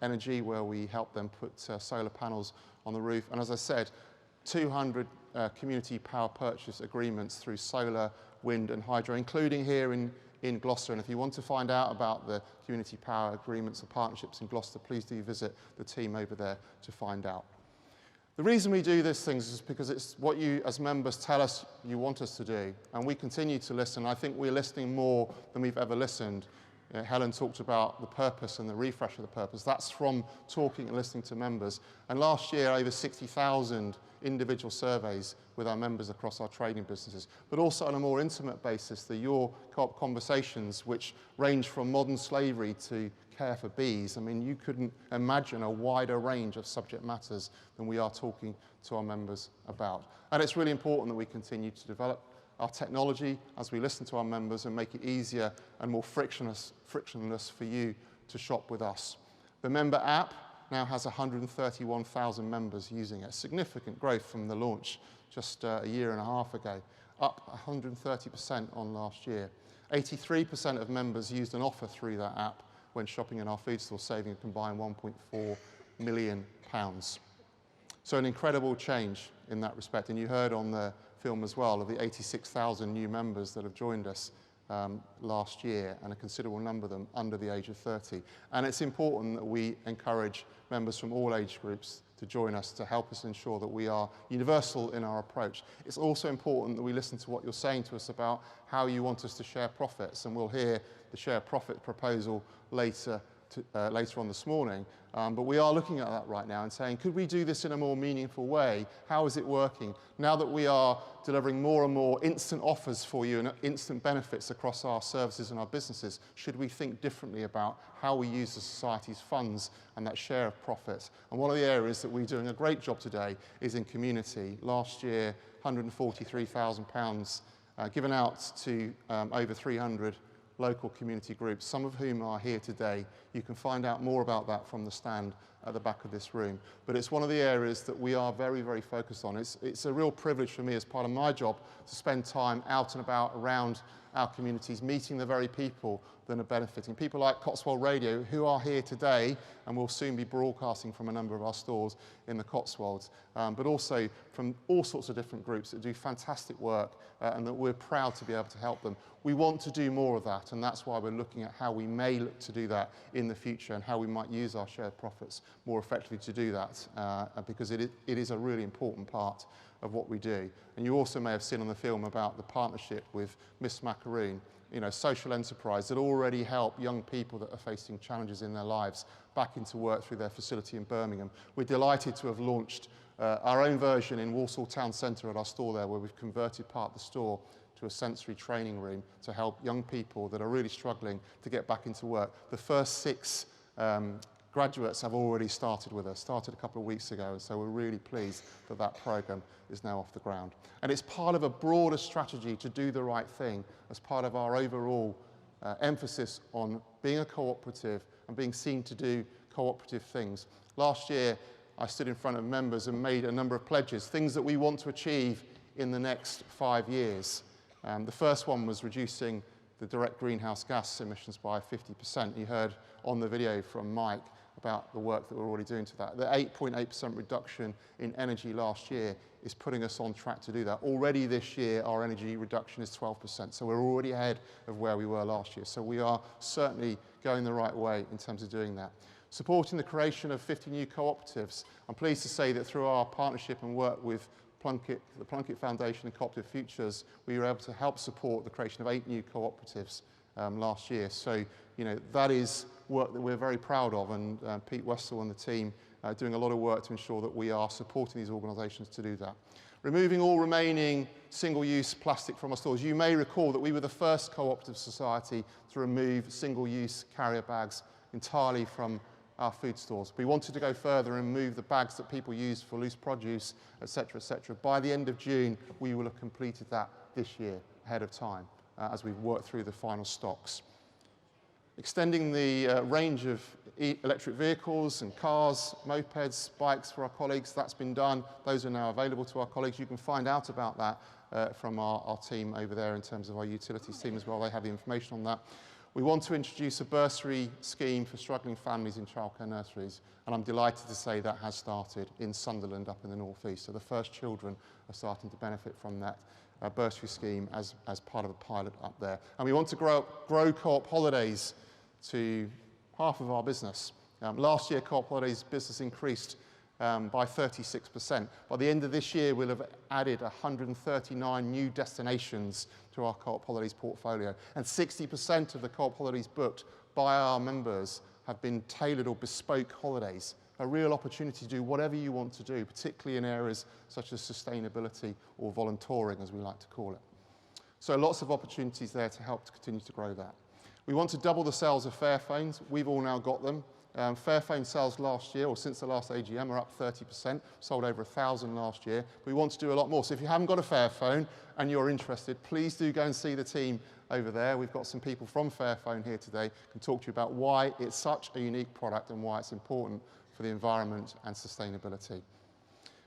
Energy, where we help them put solar panels on the roof. And as I said, 200 community power purchase agreements through solar, wind and hydro, including here in Gloucester. And if you want to find out about the community power agreements and partnerships in Gloucester, please do visit the team over there to find out. The reason we do these things is because it's what you as members tell us you want us to do, and we continue to listen. I think we're listening more than we've ever listened. Helen talked about the purpose and the refresh of the purpose. That's from talking and listening to members. And last year, over 60,000 individual surveys with our members across our trading businesses, but also on a more intimate basis, the Your Co-op conversations, which range from modern slavery to care for bees. I mean, you couldn't imagine a wider range of subject matters than we are talking to our members about. And it's really important that we continue to develop our technology as we listen to our members and make it easier and more frictionless for you to shop with us. The member app now has 131,000 members using it. Significant growth from the launch just a year and a half ago, up 130% on last year. 83% of members used an offer through that app when shopping in our food store, saving a combined £1.4 million. So an incredible change in that respect. And you heard on the film as well of the 86,000 new members that have joined us last year, and a considerable number of them under the age of 30. And it's important that we encourage members from all age groups to join us to help us ensure that we are universal in our approach. It's also important that we listen to what you're saying to us about how you want us to share profits, and we'll hear the share profit proposal later on this morning. But we are looking at that right now and saying, could we do this in a more meaningful way? How is it working? Now that we are delivering more and more instant offers for you and instant benefits across our services and our businesses, should we think differently about how we use the society's funds and that share of profits? And one of the areas that we're doing a great job today is in community. Last year, £143,000 given out to over 300 local community groups, some of whom are here today. You can find out more about that from the stand at the back of this room. But it's one of the areas that we are very, very focused on. It's a real privilege for me as part of my job to spend time out and about around our communities, meeting the very people that are benefiting. People like Cotswold Radio, who are here today and will soon be broadcasting from a number of our stores in the Cotswolds, but also from all sorts of different groups that do fantastic work and that we're proud to be able to help them. We want to do more of that, and that's why we're looking at how we may look to do that in the future and how we might use our shared profits more effectively to do that, because it is a really important part of what we do. And you also may have seen on the film about the partnership with Miss Macaroon, you know, social enterprise that already help young people that are facing challenges in their lives back into work through their facility in Birmingham. We're delighted to have launched our own version in Walsall Town Centre at our store there, where we've converted part of the store to a sensory training room to help young people that are really struggling to get back into work. The first 6 graduates have already started with us, started a couple of weeks ago, and so we're really pleased that that programme is now off the ground. And it's part of a broader strategy to do the right thing as part of our overall emphasis on being a cooperative and being seen to do cooperative things. Last year, I stood in front of members and made a number of pledges, things that we want to achieve in the next 5 years. The first one was reducing the direct greenhouse gas emissions by 50%. You heard on the video from Mike about the work that we're already doing to that. The 8.8% reduction in energy last year is putting us on track to do that. Already this year, our energy reduction is 12%, so we're already ahead of where we were last year. So we are certainly going the right way in terms of doing that. Supporting the creation of 50 new cooperatives. I'm pleased to say that through our partnership and work with the Plunkett Foundation and Cooperative Futures, we were able to help support the creation of 8 new cooperatives last year. So, that is work that we're very proud of, and Pete Westall and the team are doing a lot of work to ensure that we are supporting these organisations to do that. Removing all remaining single-use plastic from our stores. You may recall that we were the first cooperative society to remove single-use carrier bags entirely from our food stores. We wanted to go further and move the bags that people use for loose produce, etc., etc. By the end of June, we will have completed that this year, ahead of time, as we work through the final stocks. Extending the range of electric vehicles and cars, mopeds, bikes for our colleagues, that's been done. Those are now available to our colleagues. You can find out about that from our team over there in terms of our utilities team as well. They have the information on that. We want to introduce a bursary scheme for struggling families in childcare nurseries, and I'm delighted to say that has started in Sunderland up in the North East. So the first children are starting to benefit from that bursary scheme as part of a pilot up there. And we want to grow Co-op holidays to half of our business. Last year, Co-op holidays business increased by 36%. By the end of this year, we'll have added 139 new destinations to our Co-op holidays portfolio. And 60% of the Co-op holidays booked by our members have been tailored or bespoke holidays. A real opportunity to do whatever you want to do, particularly in areas such as sustainability or volunteering, as we like to call it. So lots of opportunities there to help to continue to grow that. We want to double the sales of Fairphones. We've all now got them. Fairphone sales last year, or since the last AGM, are up 30%, sold over 1,000 last year. We want to do a lot more. So if you haven't got a Fairphone and you're interested, please do go and see the team over there. We've got some people from Fairphone here today who can talk to you about why it's such a unique product and why it's important for the environment and sustainability.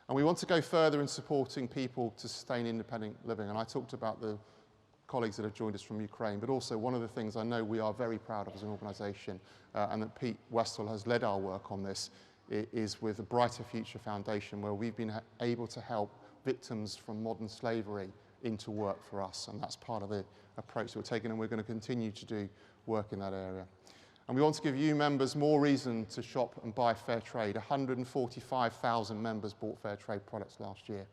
And we want to go further in supporting people to sustain independent living. And I talked about the colleagues that have joined us from Ukraine, but also one of the things I know we are very proud of as an organisation, and that Pete Westall has led our work on this, is with the Brighter Future Foundation, where we've been able to help victims from modern slavery into work for us, and that's part of the approach that we're taking, and we're going to continue to do work in that area. And we want to give you members more reason to shop and buy fair trade. 145,000 members bought fair trade products last year.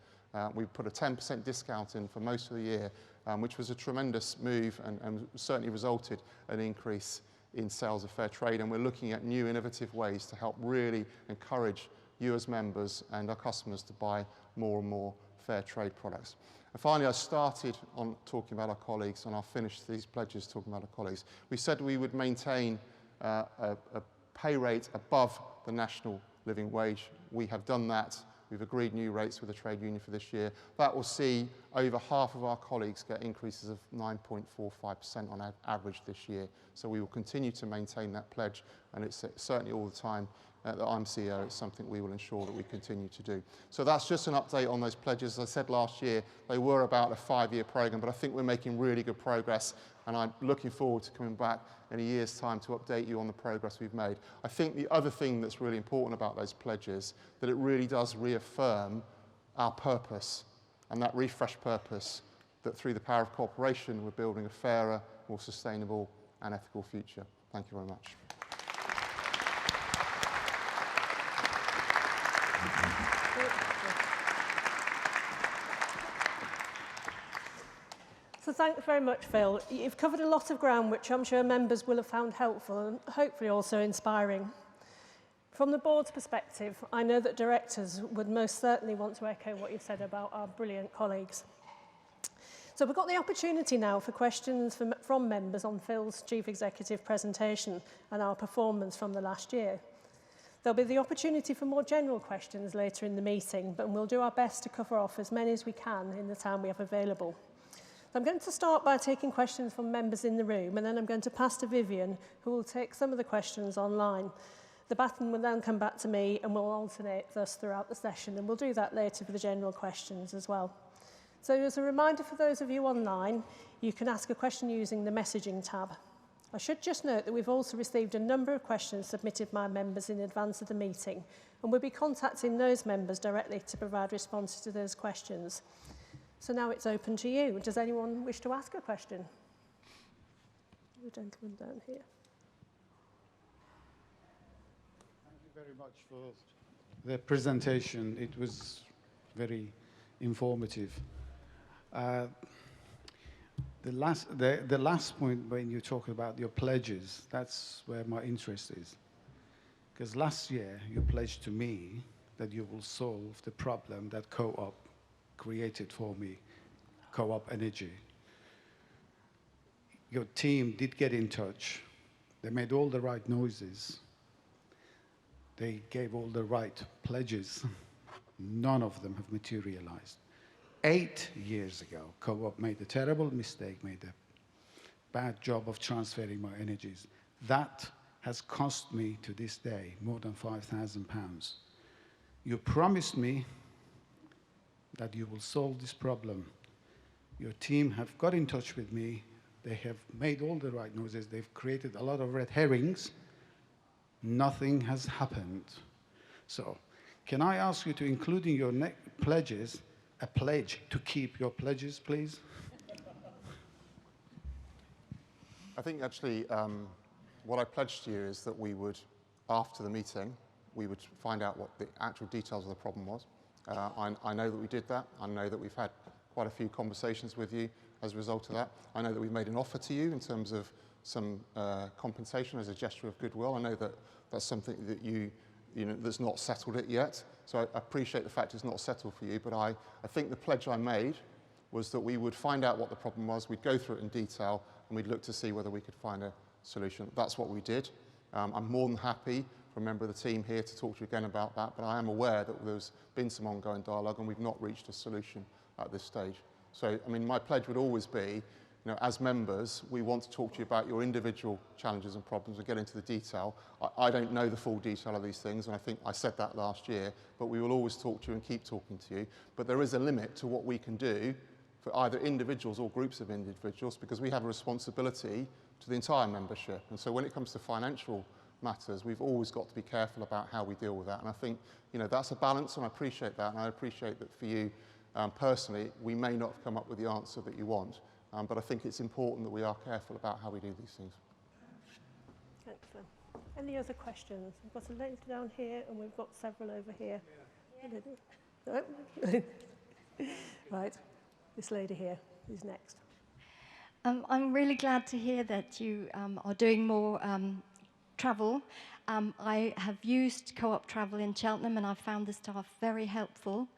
We put a 10% discount in for most of the year, which was a tremendous move and certainly resulted in an increase in sales of fair trade. And we're looking at new innovative ways to help really encourage you as members and our customers to buy more and more fair trade products. And finally, I started on talking about our colleagues, and I'll finish these pledges talking about our colleagues. We said we would maintain a pay rate above the national living wage. We have done that. We've agreed new rates with the trade union for this year. That will see over half of our colleagues get increases of 9.45% on average this year. So we will continue to maintain that pledge, and it's certainly all the time that I'm CEO, it's something we will ensure that we continue to do. So that's just an update on those pledges. As I said last year, they were about a 5-year programme, but I think we're making really good progress, and I'm looking forward to coming back in a year's time to update you on the progress we've made. I think the other thing that's really important about those pledges, that it really does reaffirm our purpose, and that refreshed purpose, that through the power of cooperation, we're building a fairer, more sustainable and ethical future. Thank you very much. So thanks very much, Phil. You've covered a lot of ground which I'm sure members will have found helpful and hopefully also inspiring. From the board's perspective, I know that directors would most certainly want to echo what you've said about our brilliant colleagues. So we've got the opportunity now for questions from members on Phil's Chief Executive presentation and our performance from the last year. There'll be the opportunity for more general questions later in the meeting, but we'll do our best to cover off as many as we can in the time we have available. I'm going to start by taking questions from members in the room, and then I'm going to pass to Vivian, who will take some of the questions online. The baton will then come back to me, and we'll alternate thus throughout the session, and we'll do that later for the general questions as well. So as a reminder for those of you online, you can ask a question using the messaging tab. I should just note that we've also received a number of questions submitted by members in advance of the meeting, and we'll be contacting those members directly to provide responses to those questions. So now it's open to you. Does anyone wish to ask a question? The gentleman down here. Thank you very much for the presentation. It was very informative. The last point when you talk about your pledges, that's where my interest is. Because last year you pledged to me that you will solve the problem that Co-op created for me, Co-op Energy. Your team did get in touch. They made all the right noises. They gave all the right pledges. None of them have materialized. 8 years ago, Co-op made a terrible mistake, made a bad job of transferring my energies. That has cost me, to this day, more than £5,000. You promised me that you will solve this problem. Your team have got in touch with me. They have made all the right noises. They've created a lot of red herrings. Nothing has happened. So, can I ask you to include in your pledges a pledge to keep your pledges, please? I think actually what I pledged to you is that we would, after the meeting, we would find out what the actual details of the problem was. I know that we did that. I know that we've had quite a few conversations with you as a result of that. I know that we've made an offer to you in terms of some compensation as a gesture of goodwill. I know that that's something that you know, that's not settled it yet. So I appreciate the fact it's not settled for you, but I think the pledge I made was that we would find out what the problem was, we'd go through it in detail, and we'd look to see whether we could find a solution. That's what we did. I'm more than happy for a member of the team here to talk to you again about that, but I am aware that there's been some ongoing dialogue and we've not reached a solution at this stage. So, I mean, my pledge would always be, you know, as members, we want to talk to you about your individual challenges and problems and get into the detail. I don't know the full detail of these things, and I think I said that last year, but we will always talk to you and keep talking to you. But there is a limit to what we can do for either individuals or groups of individuals, because we have a responsibility to the entire membership. And so when it comes to financial matters, we've always got to be careful about how we deal with that. And I think, you know, that's a balance, and I appreciate that. And I appreciate that for you personally, we may not have come up with the answer that you want. But I think it's important that we are careful about how we do these things. Excellent. Any other questions? We've got a lady down here and we've got several over here. Yeah. No? Right, this lady here is next. I'm really glad to hear that you are doing more travel. I have used Co-op Travel in Cheltenham and I found the staff very helpful.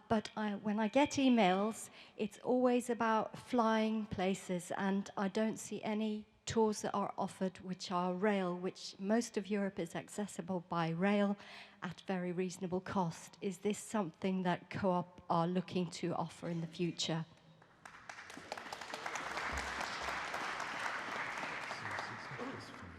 But when I get emails, it's always about flying places, and I don't see any tours that are offered which are rail, which most of Europe is accessible by rail at very reasonable cost. Is this something that Co-op are looking to offer in the future?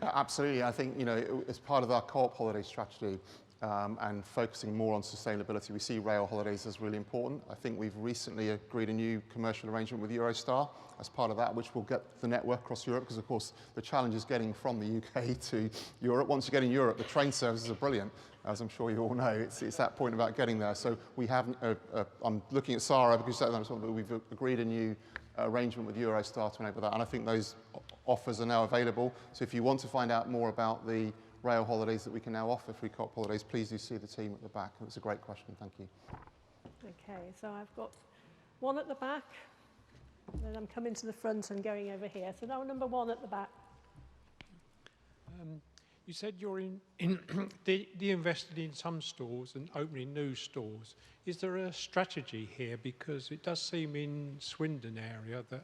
Absolutely. I think, you know, as part of our Co-op holiday strategy and focusing more on sustainability, we see rail holidays as really important. I think we've recently agreed a new commercial arrangement with Eurostar as part of that, which will get the network across Europe, because of course the challenge is getting from the UK to Europe. Once you get in Europe, the train services are brilliant, as I'm sure you all know. It's that point about getting there. So we have, I'm looking at Sarah because we've agreed a new arrangement with Eurostar to enable that, and I think those offers are now available. So if you want to find out more about the rail holidays that we can now offer through Co-op Holidays, please do see the team at the back. It's a great question, thank you. Okay, so I've got one at the back, and then I'm coming to the front and going over here. So now number one at the back. You said you're de-invested in some stores and opening new stores. Is there a strategy here? Because it does seem in Swindon area that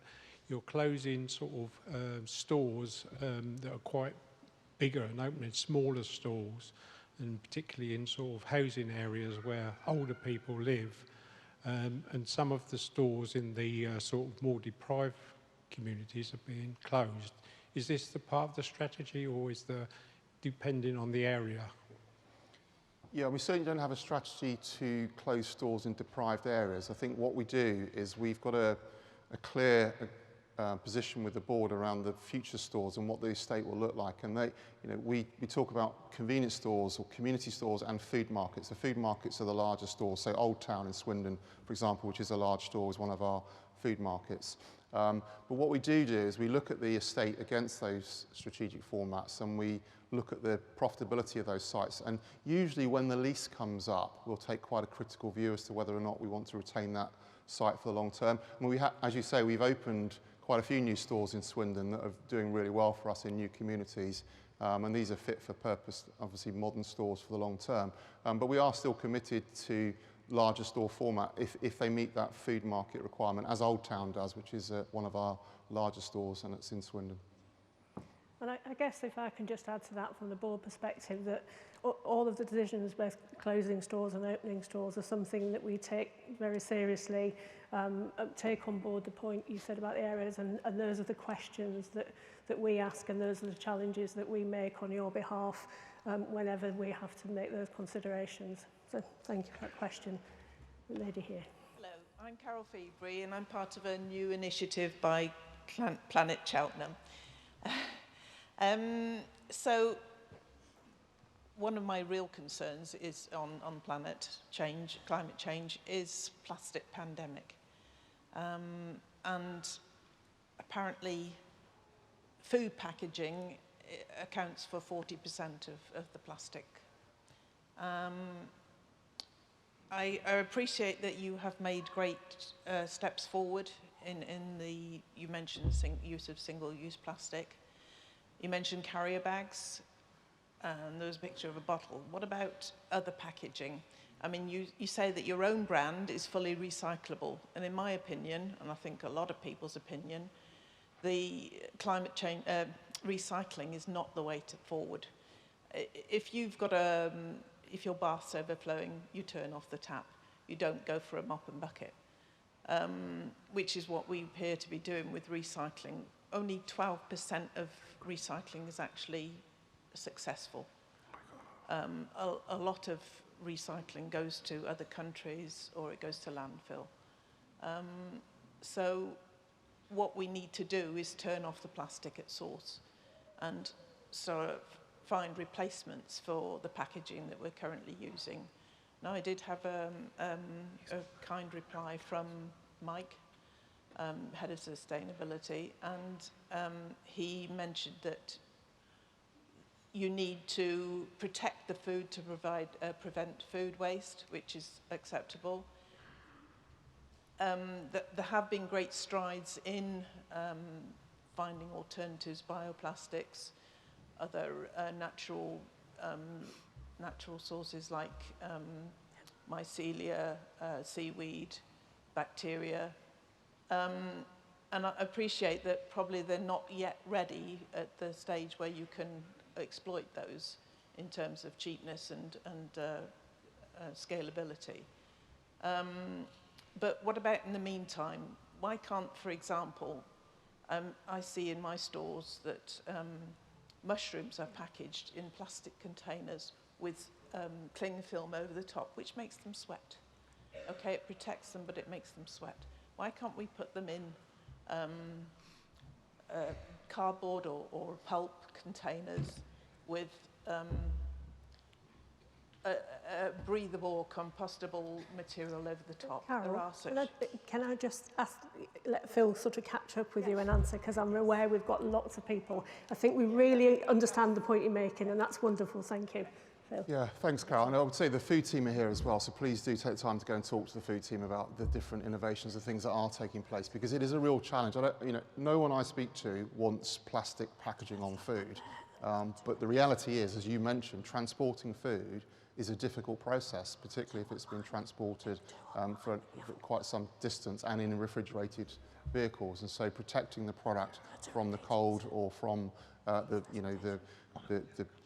you're closing sort of stores that are quite bigger and opening smaller stores, and particularly in sort of housing areas where older people live, and some of the stores in the sort of more deprived communities are being closed. Is this the part of the strategy, or is the depending on the area? Yeah, we certainly don't have a strategy to close stores in deprived areas. I think what we do is we've got a clear position with the board around the future stores and what the estate will look like. And we talk about convenience stores or community stores and food markets. The food markets are the larger stores. So Old Town in Swindon, for example, which is a large store, is one of our food markets. But what we do is we look at the estate against those strategic formats and we look at the profitability of those sites. And usually when the lease comes up, we'll take quite a critical view as to whether or not we want to retain that site for the long term. And as you say, we've opened quite a few new stores in Swindon that are doing really well for us in new communities. And these are fit for purpose, obviously modern stores for the long term. But we are still committed to larger store format if they meet that food market requirement, as Old Town does, which is one of our larger stores, and it's in Swindon. And I guess if I can just add to that from the board perspective, that all of the decisions, both closing stores and opening stores, are something that we take very seriously, take on board the point you said about the areas, and those are the questions that we ask, and those are the challenges that we make on your behalf whenever we have to make those considerations. So thank you for that question. The lady here. Hello, I'm Carol Feebry, and I'm part of a new initiative by Planet Cheltenham. So one of my real concerns is on climate change is plastic pandemic. And apparently food packaging accounts for 40% of the plastic. I appreciate that you have made great steps forward you mentioned use of single-use plastic. You mentioned carrier bags, and there was a picture of a bottle. What about other packaging? I mean, you say that your own brand is fully recyclable, and in my opinion, and I think a lot of people's opinion, the climate change recycling is not the way forward. If you've got if your bath's overflowing, you turn off the tap. You don't go for a mop and bucket, which is what we appear to be doing with recycling. Only 12% of recycling is actually successful. A lot of recycling goes to other countries or it goes to landfill. So what we need to do is turn off the plastic at source and sort of find replacements for the packaging that we're currently using. Now, I did have a kind reply from Mike, Head of Sustainability, and he mentioned that you need to protect the food to prevent food waste, which is acceptable. There have been great strides in finding alternatives, bioplastics, other natural sources like mycelia, seaweed, bacteria. And I appreciate that probably they're not yet ready at the stage where you can exploit those in terms of cheapness and scalability. But what about in the meantime? Why can't, for example, I see in my stores that mushrooms are packaged in plastic containers with cling film over the top, which makes them sweat. Okay, it protects them, but it makes them sweat. Why can't we put them in cardboard or pulp containers with a breathable or compostable material over the top? Carol, can I just let Phil sort of catch up with you and answer, because I'm aware we've got lots of people. I think we really understand the point you're making, and that's wonderful. Thank you. Phil. Yeah, thanks, Carol. And I would say the food team are here as well, so please do take time to go and talk to the food team about the different innovations and things that are taking place, because it is a real challenge. No one I speak to wants plastic packaging on food, but the reality is, as you mentioned, transporting food is a difficult process, particularly if it's been transported for quite some distance and in refrigerated vehicles. And so protecting the product from the cold or from the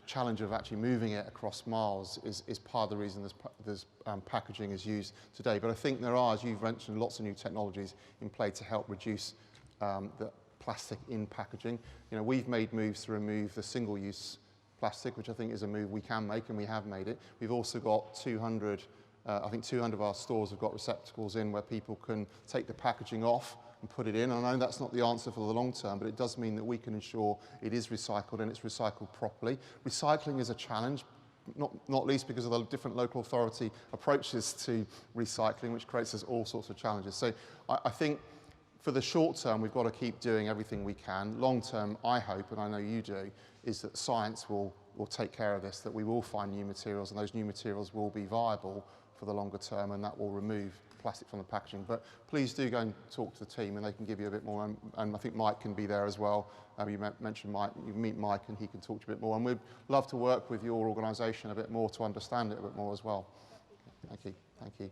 challenge of actually moving it across miles is part of the reason there's packaging is used today. But I think there are, as you've mentioned, lots of new technologies in play to help reduce the plastic in packaging. We've made moves to remove the single-use plastic, which I think is a move we can make, and we have made it. We've also got 200, I think 200 of our stores have got receptacles in where people can take the packaging off and put it in. And I know that's not the answer for the long term, but it does mean that we can ensure it is recycled and it's recycled properly. Recycling is a challenge, not least because of the different local authority approaches to recycling, which creates us all sorts of challenges. So I think for the short term, we've got to keep doing everything we can. Long term, I hope, and I know you do, is that science will take care of this, that we will find new materials, and those new materials will be viable for the longer term, and that will remove plastic from the packaging. But please do go and talk to the team, and they can give you a bit more, and I think Mike can be there as well. You mentioned Mike, you meet Mike and he can talk to you a bit more, and we'd love to work with your organisation a bit more to understand it a bit more as well. Thank you. Thank you.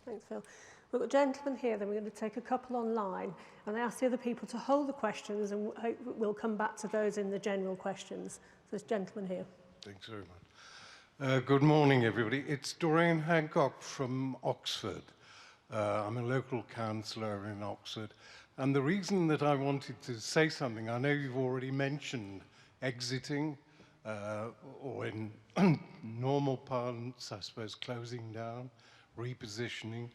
Thanks, Phil. We've got a gentleman here, then we're going to take a couple online, and I ask the other people to hold the questions, and hope we'll come back to those in the general questions. So this gentleman here. Thanks very much. Good morning, everybody. It's Doreen Hancock from Oxford. I'm a local councillor in Oxford, and the reason that I wanted to say something, I know you've already mentioned exiting, or in normal parlance, I suppose, closing down, repositioning.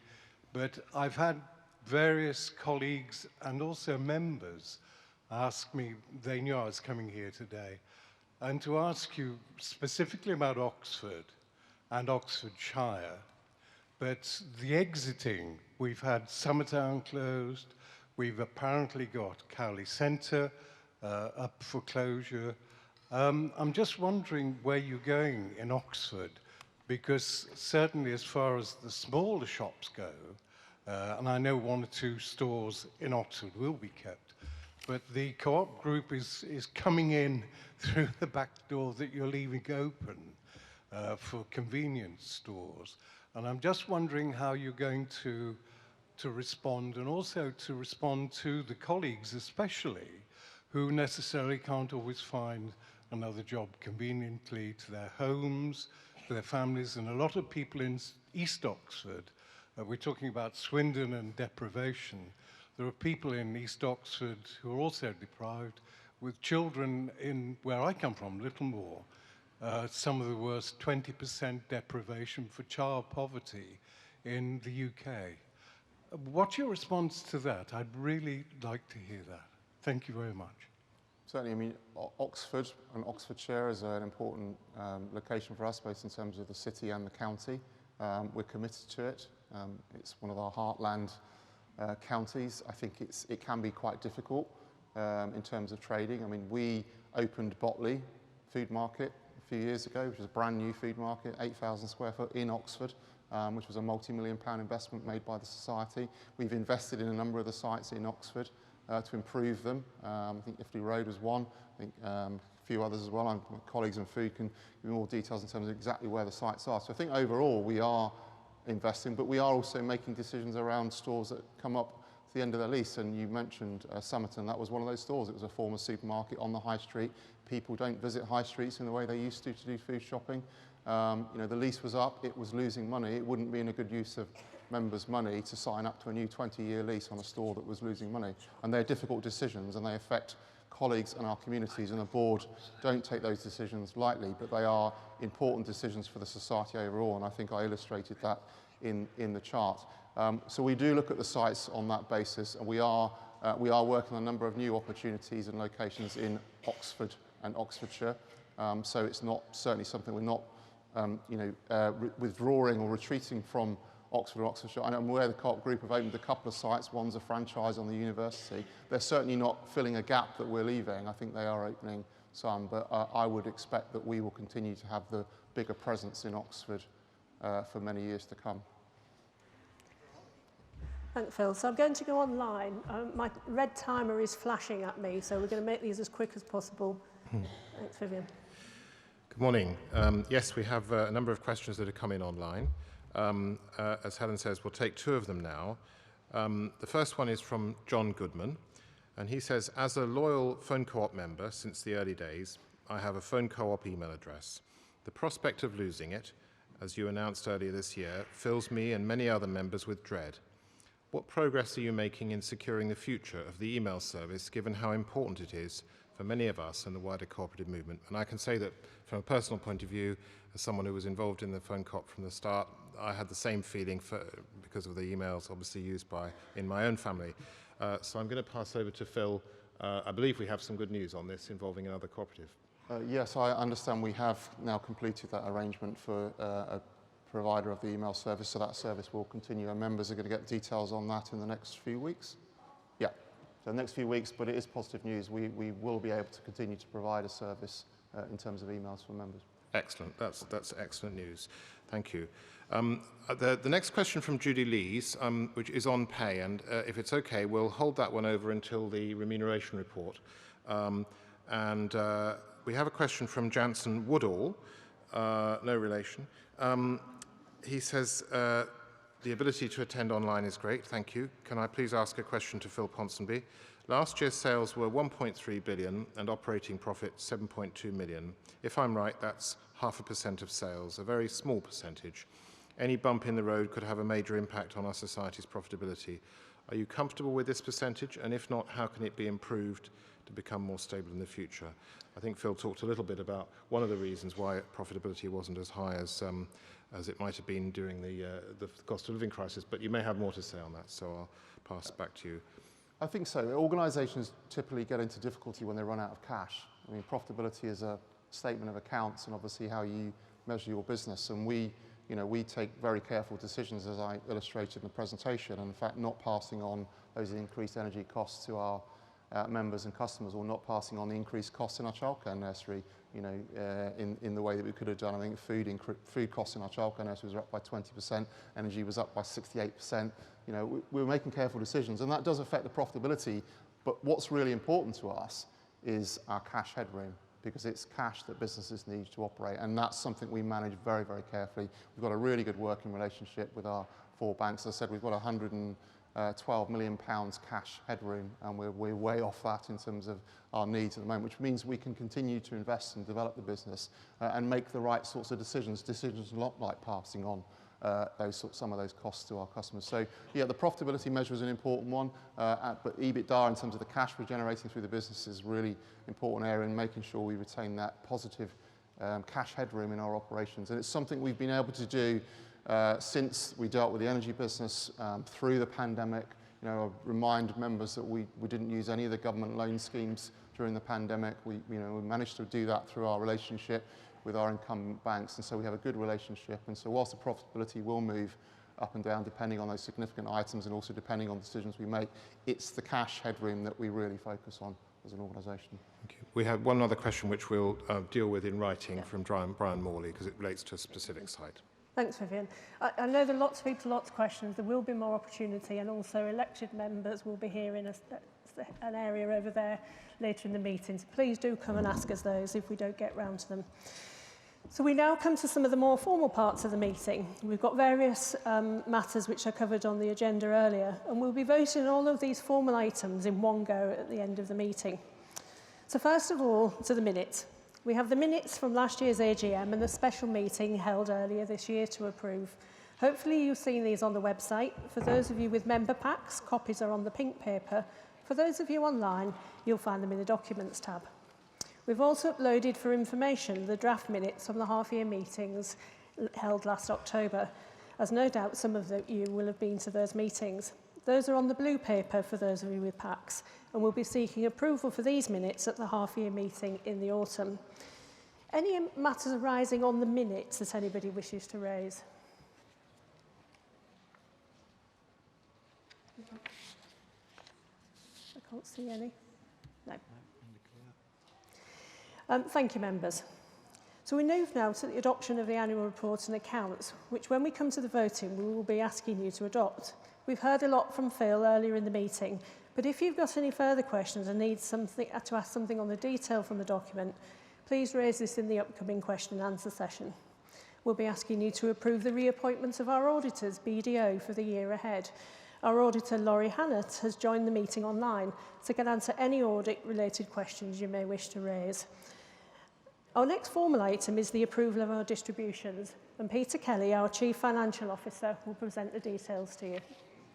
But I've had various colleagues and also members ask me, they knew I was coming here today, and to ask you specifically about Oxford and Oxfordshire. But the exiting, we've had Summertown closed, we've apparently got Cowley Centre up for closure. I'm just wondering where you're going in Oxford, because certainly as far as the smaller shops go, and I know 1 or 2 stores in Oxford will be kept, but the Co-op group is coming in through the back door that you're leaving open for convenience stores. And I'm just wondering how you're going to respond, and also to respond to the colleagues especially, who necessarily can't always find another job conveniently to their homes, to their families, and a lot of people in East Oxford, we're talking about Swindon and deprivation. There are people in East Oxford who are also deprived, with children in where I come from, Littlemore, some of the worst 20% deprivation for child poverty in the UK. What's your response to that? I'd really like to hear that. Thank you very much. Certainly, I mean, Oxford and Oxfordshire is an important location for us, both in terms of the city and the county. We're committed to it. It's one of our heartland counties. I think it can be quite difficult in terms of trading. I mean, we opened Botley Food Market a few years ago, which is a brand new food market, 8,000 square foot in Oxford, which was a multi-million-pound investment made by the Society. We've invested in a number of the sites in Oxford to improve them. I think Ifley Road was one. I think a few others as well. My colleagues in food can give me more details in terms of exactly where the sites are. So I think overall we are investing, but we are also making decisions around stores that come up to the end of their lease. And you mentioned Somerton. That was one of those stores. It was a former supermarket on the high street. People don't visit high streets in the way they used to do food shopping. You know, the lease was up. It was losing money. It wouldn't be in a good use of members' money to sign up to a new 20-year lease on a store that was losing money. And they're difficult decisions, and they affect colleagues and our communities, and the board don't take those decisions lightly, but they are important decisions for the Society overall, and I think I illustrated that in the chart. So we do look at the sites on that basis, and we are working on a number of new opportunities and locations in Oxford and Oxfordshire. So it's not certainly something we're not withdrawing or retreating from Oxford or Oxfordshire. I know where the Co-op group have opened a couple of sites. One's a franchise on the university. They're certainly not filling a gap that we're leaving. I think they are opening some, but I would expect that we will continue to have the bigger presence in Oxford for many years to come. Thanks, Phil. So I'm going to go online. My red timer is flashing at me, so we're going to make these as quick as possible. Thanks, Vivian. Good morning. Yes, we have a number of questions that have come in online. As Helen says, we'll take 2 of them now. The first one is from John Goodman, and he says, as a loyal phone co-op member since the early days, I have a phone co-op email address. The prospect of losing it, as you announced earlier this year, fills me and many other members with dread. what progress are you making in securing the future of the email service, given how important it is for many of us and the wider cooperative movement? And I can say that from a personal point of view, as someone who was involved in the phone co-op from the start, I had the same feeling because of the emails obviously used in my own family. So I'm going to pass over to Phil. I believe we have some good news on this involving another cooperative. Yes, I understand we have now completed that arrangement for a provider of the email service, so that service will continue. Our members are going to get details on that in the next few weeks. Yeah, so the next few weeks, but it is positive news. We will be able to continue to provide a service in terms of emails for members. Excellent. That's excellent news. Thank you. The next question from Judy Lees, which is on pay, and if it's okay, we'll hold that one over until the remuneration report. We have a question from Jansen Woodall, no relation. He says, the ability to attend online is great, thank you. Can I please ask a question to Phil Ponsonby? Last year's sales were 1.3 billion and operating profit 7.2 million. If I'm right, that's 0.5% of sales, a very small percentage. Any bump in the road could have a major impact on our society's profitability. Are you comfortable with this percentage? And if not, how can it be improved to become more stable in the future? I think Phil talked a little bit about one of the reasons why profitability wasn't as high as it might have been during the cost of living crisis, but you may have more to say on that, so I'll pass back to you. I think so. Organisations typically get into difficulty when they run out of cash. I mean, profitability is a statement of accounts and obviously how you measure your business. And we take very careful decisions, as I illustrated in the presentation, and in fact not passing on those increased energy costs to our members and customers, or not passing on the increased costs in our childcare nursery, in the way that we could have done. I think food costs in our childcare nurseries were up by 20%, energy was up by 68%. We were making careful decisions, and that does affect the profitability. But what's really important to us is our cash headroom, because it's cash that businesses need to operate, and that's something we manage very, very carefully. We've got a really good working relationship with our 4 banks. As I said, we've got 112 million pounds cash headroom, and we're way off that in terms of our needs at the moment, which means we can continue to invest and develop the business and make the right sorts of decisions not like passing on some of those costs to our customers. So yeah, the profitability measure is an important one, but EBITDA in terms of the cash we're generating through the business is really important area in making sure we retain that positive cash headroom in our operations. And it's something we've been able to do since we dealt with the energy business through the pandemic. I remind members that we didn't use any of the government loan schemes during the pandemic. We managed to do that through our relationship with our incumbent banks, and so we have a good relationship. And so whilst the profitability will move up and down depending on those significant items and also depending on the decisions we make, it's the cash headroom that we really focus on as an organisation. Thank you. We have one other question which we'll deal with in writing from Brian Morley, because it relates to a specific site. Thanks, Vivian. I know there are lots of people, lots of questions. There will be more opportunity, and also elected members will be here in an area over there later in the meeting. So please do come and ask us those if we don't get round to them. So we now come to some of the more formal parts of the meeting. We've got various matters which are covered on the agenda earlier, and we'll be voting all of these formal items in one go at the end of the meeting. So first of all, to the minutes. We have the minutes from last year's AGM and the special meeting held earlier this year to approve. Hopefully you've seen these on the website. For those of you with member packs, copies are on the pink paper. For those of you online, you'll find them in the Documents tab. We've also uploaded for information the draft minutes from the half-year meetings held last October, as no doubt some of you will have been to those meetings. Those are on the blue paper for those of you with packs, and we'll be seeking approval for these minutes at the half-year meeting in the autumn. Any matters arising on the minutes that anybody wishes to raise? I can't see any. No. Thank you, members. So we move now to the adoption of the annual report and accounts, which when we come to the voting, we will be asking you to adopt. We've heard a lot from Phil earlier in the meeting, but if you've got any further questions and need to ask something on the detail from the document, please raise this in the upcoming question and answer session. We'll be asking you to approve the reappointment of our auditors, BDO, for the year ahead. Our auditor, Laurie Hannett, has joined the meeting online, so can answer any audit-related questions you may wish to raise. Our next formal item is the approval of our distributions, and Peter Kelly, our Chief Financial Officer, will present the details to you.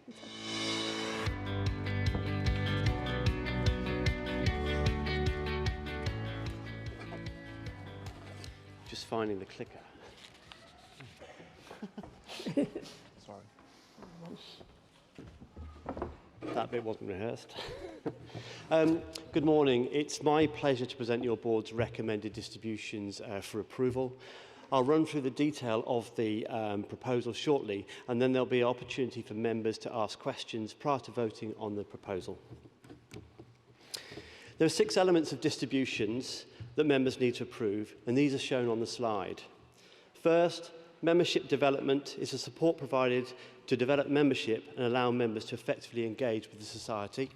Peter. Just finding the clicker. Sorry. That bit wasn't rehearsed. Good morning. It's my pleasure to present your board's recommended distributions for approval. I'll run through the detail of the proposal shortly, and then there'll be an opportunity for members to ask questions prior to voting on the proposal. There are 6 elements of distributions that members need to approve, and these are shown on the slide. First, membership development is the support provided to develop membership and allow members to effectively engage with the society.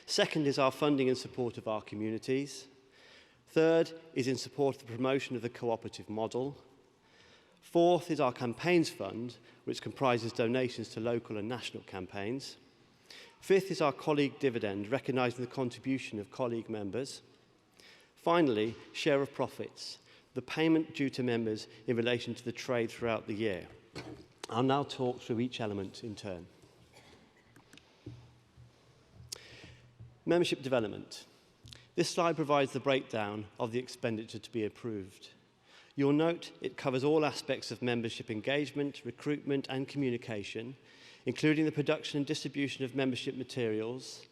Second is our funding and support of our communities. Third is in support of the promotion of the cooperative model. Fourth is our campaigns fund, which comprises donations to local and national campaigns. Fifth is our colleague dividend, recognising the contribution of colleague members. Finally, share of profits, the payment due to members in relation to the trade throughout the year. I'll now talk through each element in turn. Membership development. This slide provides the breakdown of the expenditure to be approved. You'll note it covers all aspects of membership engagement, recruitment and communication, including the production and distribution of membership materials,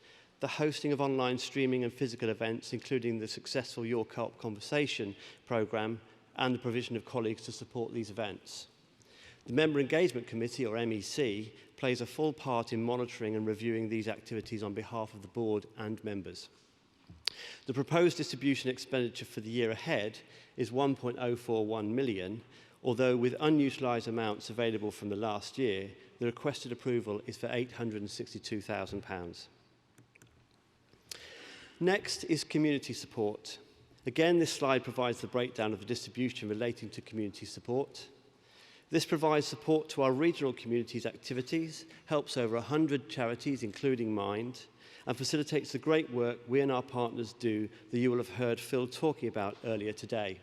the hosting of online streaming and physical events, including the successful Your Co-op Conversation programme, and the provision of colleagues to support these events. The Member Engagement Committee, or MEC, plays a full part in monitoring and reviewing these activities on behalf of the board and members. The proposed distribution expenditure for the year ahead is 1.041 million, although with unutilised amounts available from the last year, the requested approval is for £862,000. Next is community support. Again, this slide provides the breakdown of the distribution relating to community support. This provides support to our regional communities' activities, helps over 100 charities, including Mind, and facilitates the great work we and our partners do that you will have heard Phil talking about earlier today.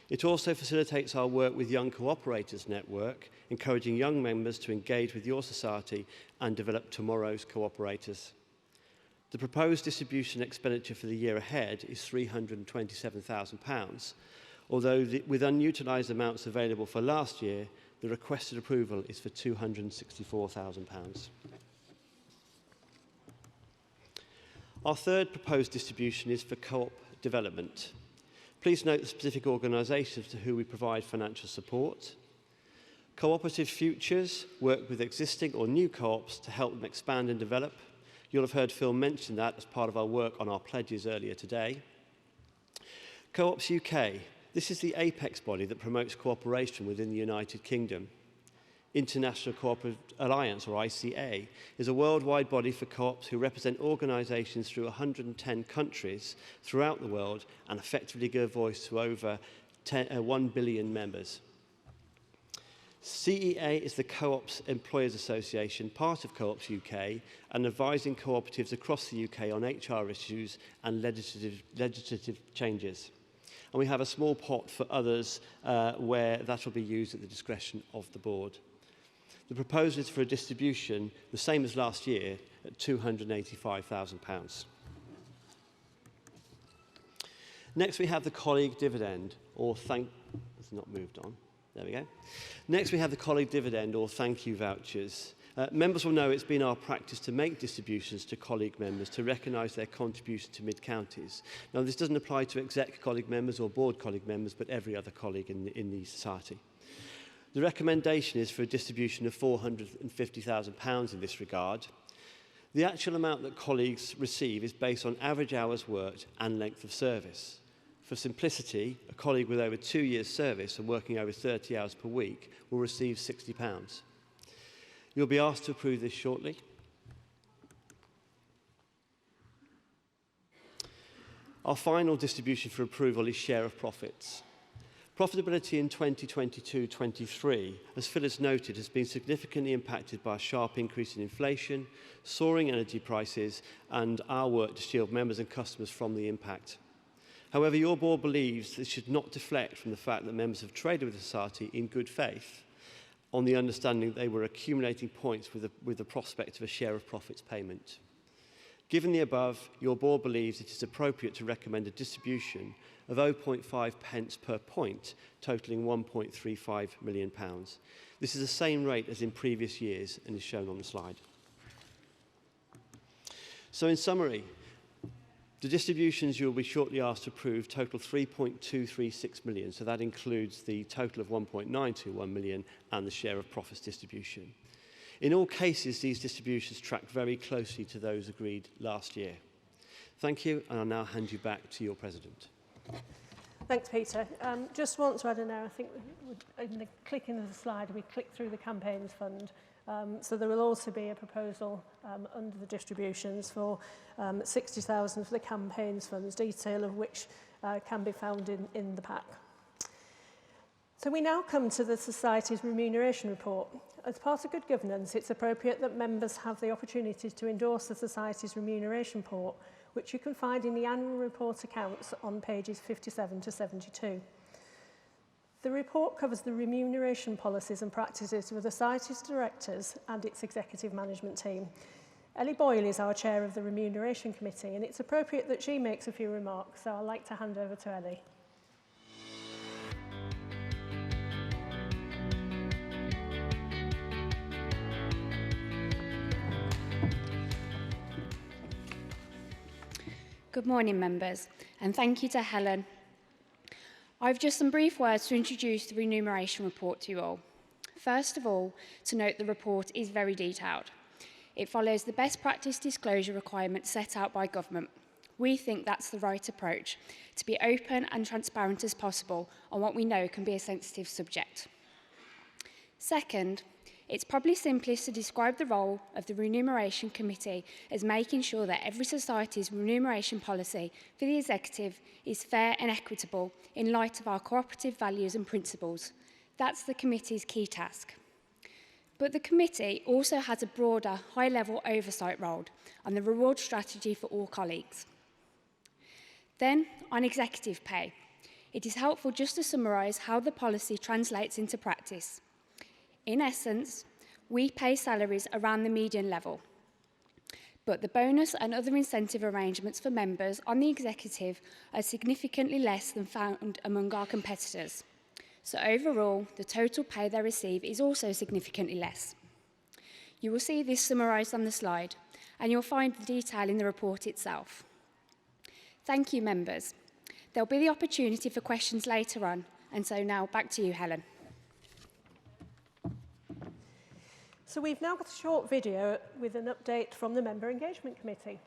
It also facilitates our work with Young Co-operators Network, encouraging young members to engage with your society and develop tomorrow's co-operators. The proposed distribution expenditure for the year ahead is £327,000, although with unutilised amounts available for last year, the requested approval is for £264,000. Our third proposed distribution is for co-op development. Please note the specific organisations to whom we provide financial support. Cooperative Futures work with existing or new co-ops to help them expand and develop. You'll have heard Phil mention that as part of our work on our pledges earlier today. Co-ops UK. This is the apex body that promotes cooperation within the United Kingdom. International Cooperative Alliance, or ICA, is a worldwide body for co-ops who represent organisations through 110 countries throughout the world and effectively give voice to over 1 billion members. CEA is the Co-ops Employers Association, part of Co-ops UK, and advising cooperatives across the UK on HR issues and legislative changes. And we have a small pot for others where that will be used at the discretion of the board. The proposal is for a distribution, the same as last year, at £285,000. Next, we have the colleague dividend, or it's not moved on. There we go. Next, we have the colleague dividend, or thank you vouchers. Members will know it's been our practice to make distributions to colleague members to recognise their contribution to mid-counties. Now, this doesn't apply to exec colleague members or board colleague members, but every other colleague in the society. The recommendation is for a distribution of £450,000 in this regard. The actual amount that colleagues receive is based on average hours worked and length of service. For simplicity, a colleague with over 2 years' service and working over 30 hours per week will receive £60. You'll be asked to approve this shortly. Our final distribution for approval is share of profits. Profitability in 2022-23, as Phil has noted, has been significantly impacted by a sharp increase in inflation, soaring energy prices, and our work to shield members and customers from the impact. However, your board believes this should not deflect from the fact that members have traded with the society in good faith on the understanding that they were accumulating points with the prospect of a share of profits payment. Given the above, your board believes it is appropriate to recommend a distribution of 0.5 pence per point, totalling £1.35 million. This is the same rate as in previous years and is shown on the slide. So in summary, the distributions you will be shortly asked to approve total 3.236 million, so that includes the total of 1.921 million and the share of profits distribution. In all cases, these distributions track very closely to those agreed last year. Thank you, and I'll now hand you back to your President. Thanks, Peter. Just want to add in there, I think in the clicking of the slide, we click through the campaigns fund. So there will also be a proposal under the distributions for 60,000 for the campaigns funds, detail of which can be found in the pack. So we now come to the Society's remuneration report. As part of good governance, it's appropriate that members have the opportunity to endorse the Society's remuneration report, which you can find in the annual report accounts on pages 57 to 72. The report covers the remuneration policies and practices for the Society's directors and its executive management team. Ellie Boyle is our chair of the Remuneration Committee, and it's appropriate that she makes a few remarks, so I'd like to hand over to Ellie. Good morning, members, and thank you to Helen. I've just some brief words to introduce the remuneration report to you all. First of all, to note the report is very detailed. It follows the best practice disclosure requirements set out by government. We think that's the right approach, to be open and transparent as possible on what we know can be a sensitive subject. Second, it's probably simplest to describe the role of the Remuneration Committee as making sure that every society's remuneration policy for the executive is fair and equitable in light of our cooperative values and principles. That's the committee's key task. But the committee also has a broader, high-level oversight role on the reward strategy for all colleagues. Then, on executive pay, it is helpful just to summarise how the policy translates into practice. In essence, we pay salaries around the median level, but the bonus and other incentive arrangements for members on the executive are significantly less than found among our competitors. So overall, the total pay they receive is also significantly less. You will see this summarised on the slide, and you'll find the detail in the report itself. Thank you, members. There'll be the opportunity for questions later on, and so now back to you, Helen. So we've now got a short video with an update from the Member Engagement Committee.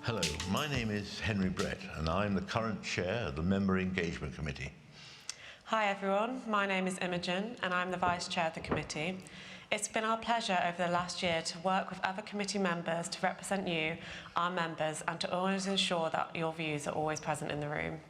Hello, my name is Henry Brett and I'm the current chair of the Member Engagement Committee. Hi everyone, my name is Imogen and I'm the Vice Chair of the committee. It's been our pleasure over the last year to work with other committee members to represent you, our members, and to always ensure that your views are always present in the room.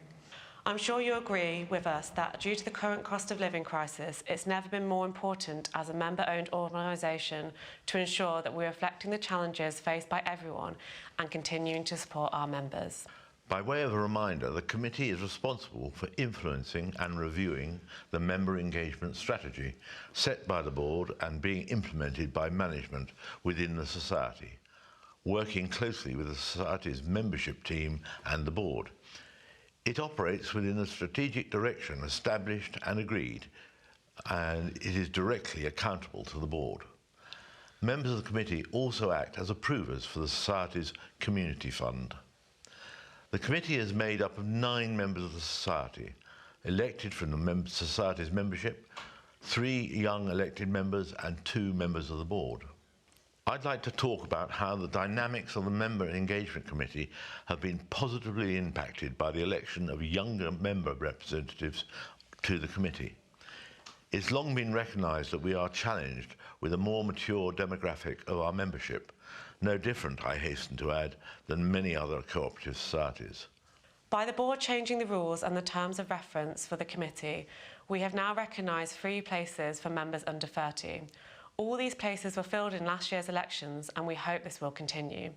I'm sure you agree with us that due to the current cost of living crisis, it's never been more important as a member-owned organisation to ensure that we're reflecting the challenges faced by everyone and continuing to support our members. By way of a reminder, the committee is responsible for influencing and reviewing the member engagement strategy set by the board and being implemented by management within the society, working closely with the society's membership team and the board. It operates within a strategic direction established and agreed, and it is directly accountable to the board. Members of the committee also act as approvers for the Society's Community Fund. The committee is made up of 9 members of the Society, elected from the Society's membership, 3 young elected members and 2 members of the board. I'd like to talk about how the dynamics of the Member Engagement Committee have been positively impacted by the election of younger member representatives to the committee. It's long been recognised that we are challenged with a more mature demographic of our membership, no different, I hasten to add, than many other cooperative societies. By the board changing the rules and the terms of reference for the committee, we have now recognised 3 places for members under 30. All these places were filled in last year's elections and we hope this will continue.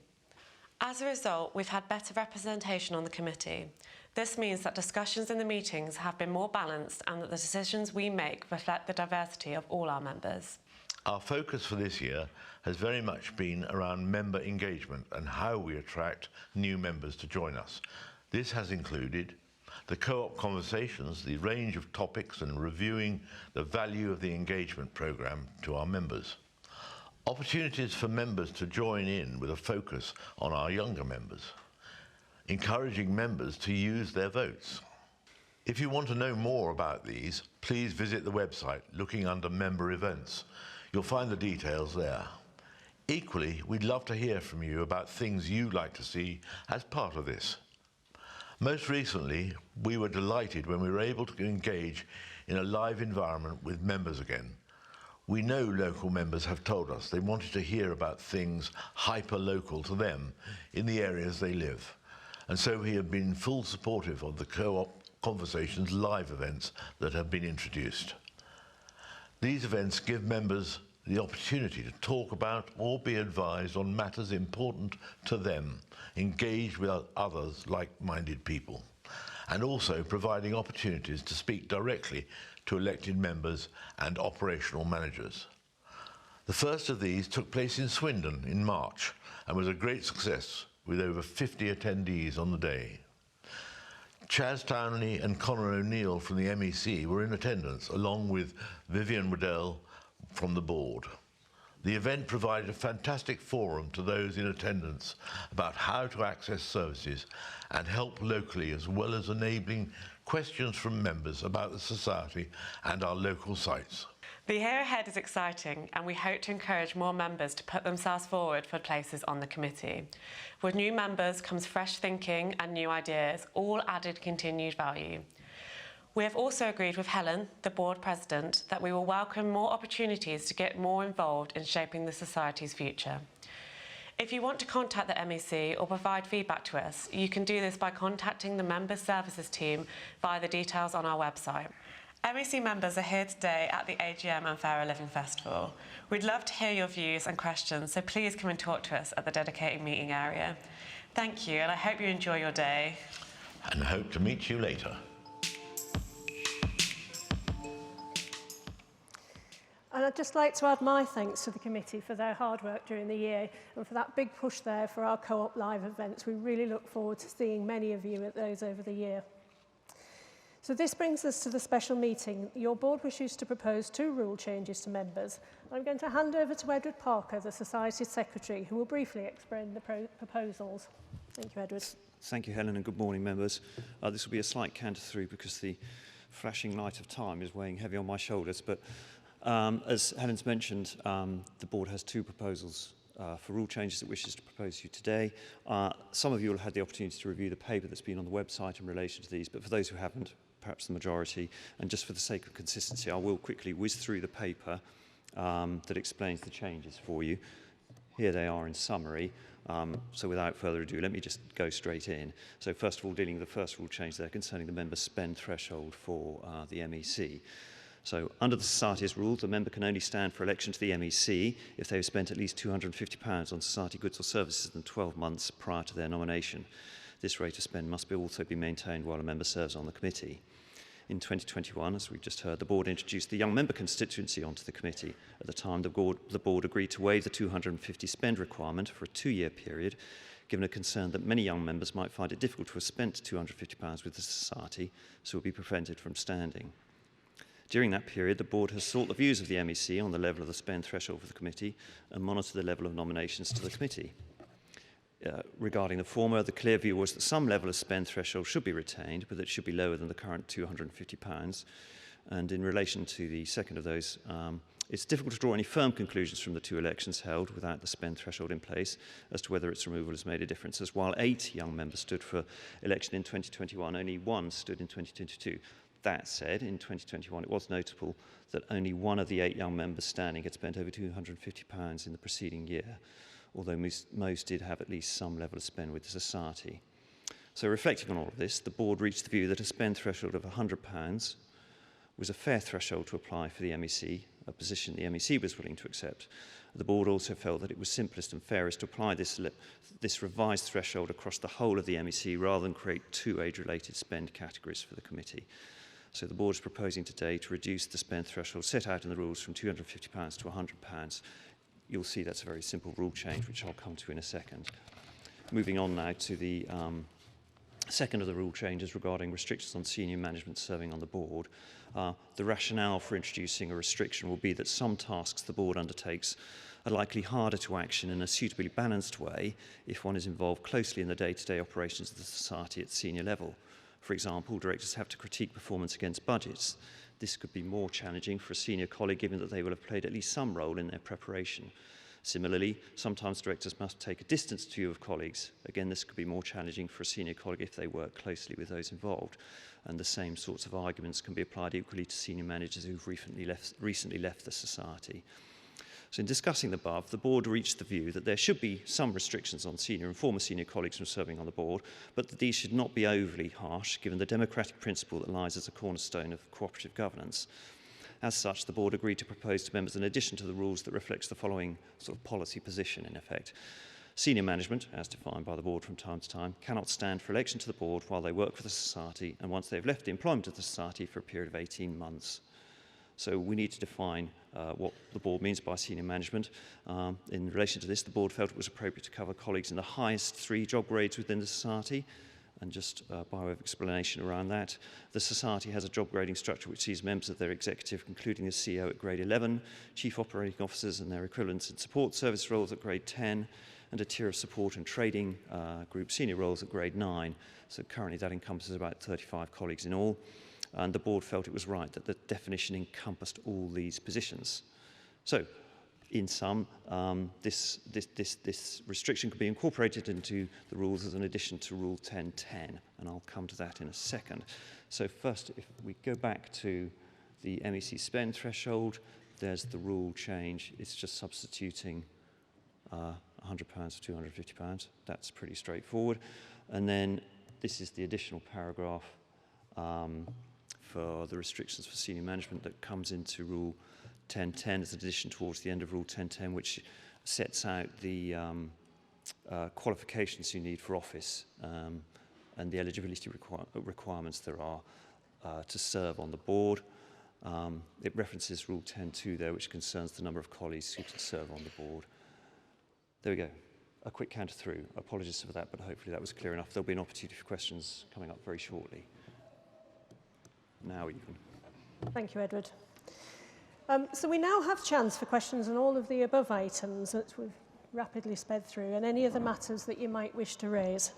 As a result, we've had better representation on the committee. This means that discussions in the meetings have been more balanced and that the decisions we make reflect the diversity of all our members. Our focus for this year has very much been around member engagement and how we attract new members to join us. This has included the co-op conversations, the range of topics, and reviewing the value of the engagement programme to our members. Opportunities for members to join in with a focus on our younger members. Encouraging members to use their votes. If you want to know more about these, please visit the website looking under member events. You'll find the details there. Equally, we'd love to hear from you about things you'd like to see as part of this. Most recently, we were delighted when we were able to engage in a live environment with members again. We know local members have told us they wanted to hear about things hyper-local to them in the areas they live. And so we have been full supportive of the Co-op Conversations live events that have been introduced. These events give members the opportunity to talk about or be advised on matters important to them, engage with others like-minded people, and also providing opportunities to speak directly to elected members and operational managers. The first of these took place in Swindon in March and was a great success with over 50 attendees on the day. Chaz Townley and Conor O'Neill from the MEC were in attendance, along with Vivian Waddell from the board. The event provided a fantastic forum to those in attendance about how to access services and help locally, as well as enabling questions from members about the Society and our local sites. The year ahead is exciting and we hope to encourage more members to put themselves forward for places on the committee. With new members comes fresh thinking and new ideas, all added continued value. We have also agreed with Helen, the board president, that we will welcome more opportunities to get more involved in shaping the Society's future. If you want to contact the MEC or provide feedback to us, you can do this by contacting the Member Services team via the details on our website. MEC members are here today at the AGM and Fairer Living Festival. We'd love to hear your views and questions, so please come and talk to us at the dedicated meeting area. Thank you, and I hope you enjoy your day. And hope to meet you later. And I'd just like to add my thanks to the committee for their hard work during the year and for that big push there for our Co-op live events. We really look forward to seeing many of you at those over the year. So this brings us to the special meeting. Your board wishes to propose 2 rule changes to members. I'm going to hand over to Edward Parker, the Society's Secretary, who will briefly explain the proposals. Thank you, Edward. Thank you, Helen, and good morning, members. This will be a slight canter through because the flashing light of time is weighing heavy on my shoulders. But as Helen's mentioned, the board has 2 proposals for rule changes it wishes to propose to you today. Some of you will have had the opportunity to review the paper that's been on the website in relation to these, but for those who haven't, perhaps the majority, and just for the sake of consistency, I will quickly whiz through the paper that explains the changes for you. Here they are in summary. So without further ado, let me just go straight in. So first of all, dealing with the first rule change there concerning the member spend threshold for the MEC. So under the Society's rules, a member can only stand for election to the MEC if they have spent at least £250 on Society goods or services in 12 months prior to their nomination. This rate of spend must also be maintained while a member serves on the committee. In 2021, as we've just heard, the board introduced the young member constituency onto the committee. At the time, the board agreed to waive the 250 spend requirement for a 2-year period, given a concern that many young members might find it difficult to have spent £250 with the Society, so would be prevented from standing. During that period, the board has sought the views of the MEC on the level of the spend threshold for the committee and monitored the level of nominations to the committee. Regarding the former, the clear view was that some level of spend threshold should be retained, but that it should be lower than the current £250. And in relation to the second of those, it's difficult to draw any firm conclusions from the 2 elections held without the spend threshold in place as to whether its removal has made a difference, as while 8 young members stood for election in 2021, only 1 stood in 2022. That said, in 2021, it was notable that only 1 of the 8 young members standing had spent over £250 in the preceding year, although most did have at least some level of spend with the Society. So reflecting on all of this, the board reached the view that a spend threshold of £100 was a fair threshold to apply for the MEC, a position the MEC was willing to accept. The board also felt that it was simplest and fairest to apply this revised threshold across the whole of the MEC rather than create two age-related spend categories for the committee. So the board is proposing today to reduce the spend threshold set out in the rules from £250 to £100. You'll see that's a very simple rule change, which I'll come to in a second. Moving on now to the second of the rule changes regarding restrictions on senior management serving on the board. The rationale for introducing a restriction will be that some tasks the board undertakes are likely harder to action in a suitably balanced way if one is involved closely in the day-to-day operations of the society at senior level. For example, directors have to critique performance against budgets. This could be more challenging for a senior colleague given that they will have played at least some role in their preparation. Similarly, sometimes directors must take a distanced view of colleagues. Again, this could be more challenging for a senior colleague if they work closely with those involved. And the same sorts of arguments can be applied equally to senior managers who've recently left the society. So in discussing the above, the board reached the view that there should be some restrictions on senior and former senior colleagues from serving on the board, but that these should not be overly harsh given the democratic principle that lies as a cornerstone of cooperative governance. As such, the board agreed to propose to members an addition to the rules that reflects the following sort of policy position in effect. Senior management, as defined by the board from time to time, cannot stand for election to the board while they work for the society and once they've left the employment of the society for a period of 18 months. So we need to define what the board means by senior management. In relation to this, the board felt it was appropriate to cover colleagues in the highest 3 job grades within the society. And just by way of explanation around that, the society has a job grading structure which sees members of their executive, including the CEO, at grade 11, chief operating officers and their equivalents in support service roles at grade 10, and a tier of support and trading group senior roles at grade 9. So currently that encompasses about 35 colleagues in all. And the board felt it was right that the definition encompassed all these positions. So, in sum, this restriction could be incorporated into the rules as an addition to Rule 1010, and I'll come to that in a second. So first, if we go back to the MEC spend threshold, there's the rule change. It's just substituting £100 for £250. That's pretty straightforward. And then this is the additional paragraph for the restrictions for senior management that comes into Rule 1010 as an addition towards the end of Rule 1010, which sets out the qualifications you need for office and the eligibility requirements there are to serve on the board. It references Rule 10.2 there, which concerns the number of colleagues who can serve on the board. There we go. A quick counter through. Apologies for that, but hopefully that was clear enough. There'll be an opportunity for questions coming up very shortly. Now you can. Thank you, Edward. So we now have chance for questions on all of the above items that we've rapidly sped through and any other matters that you might wish to raise.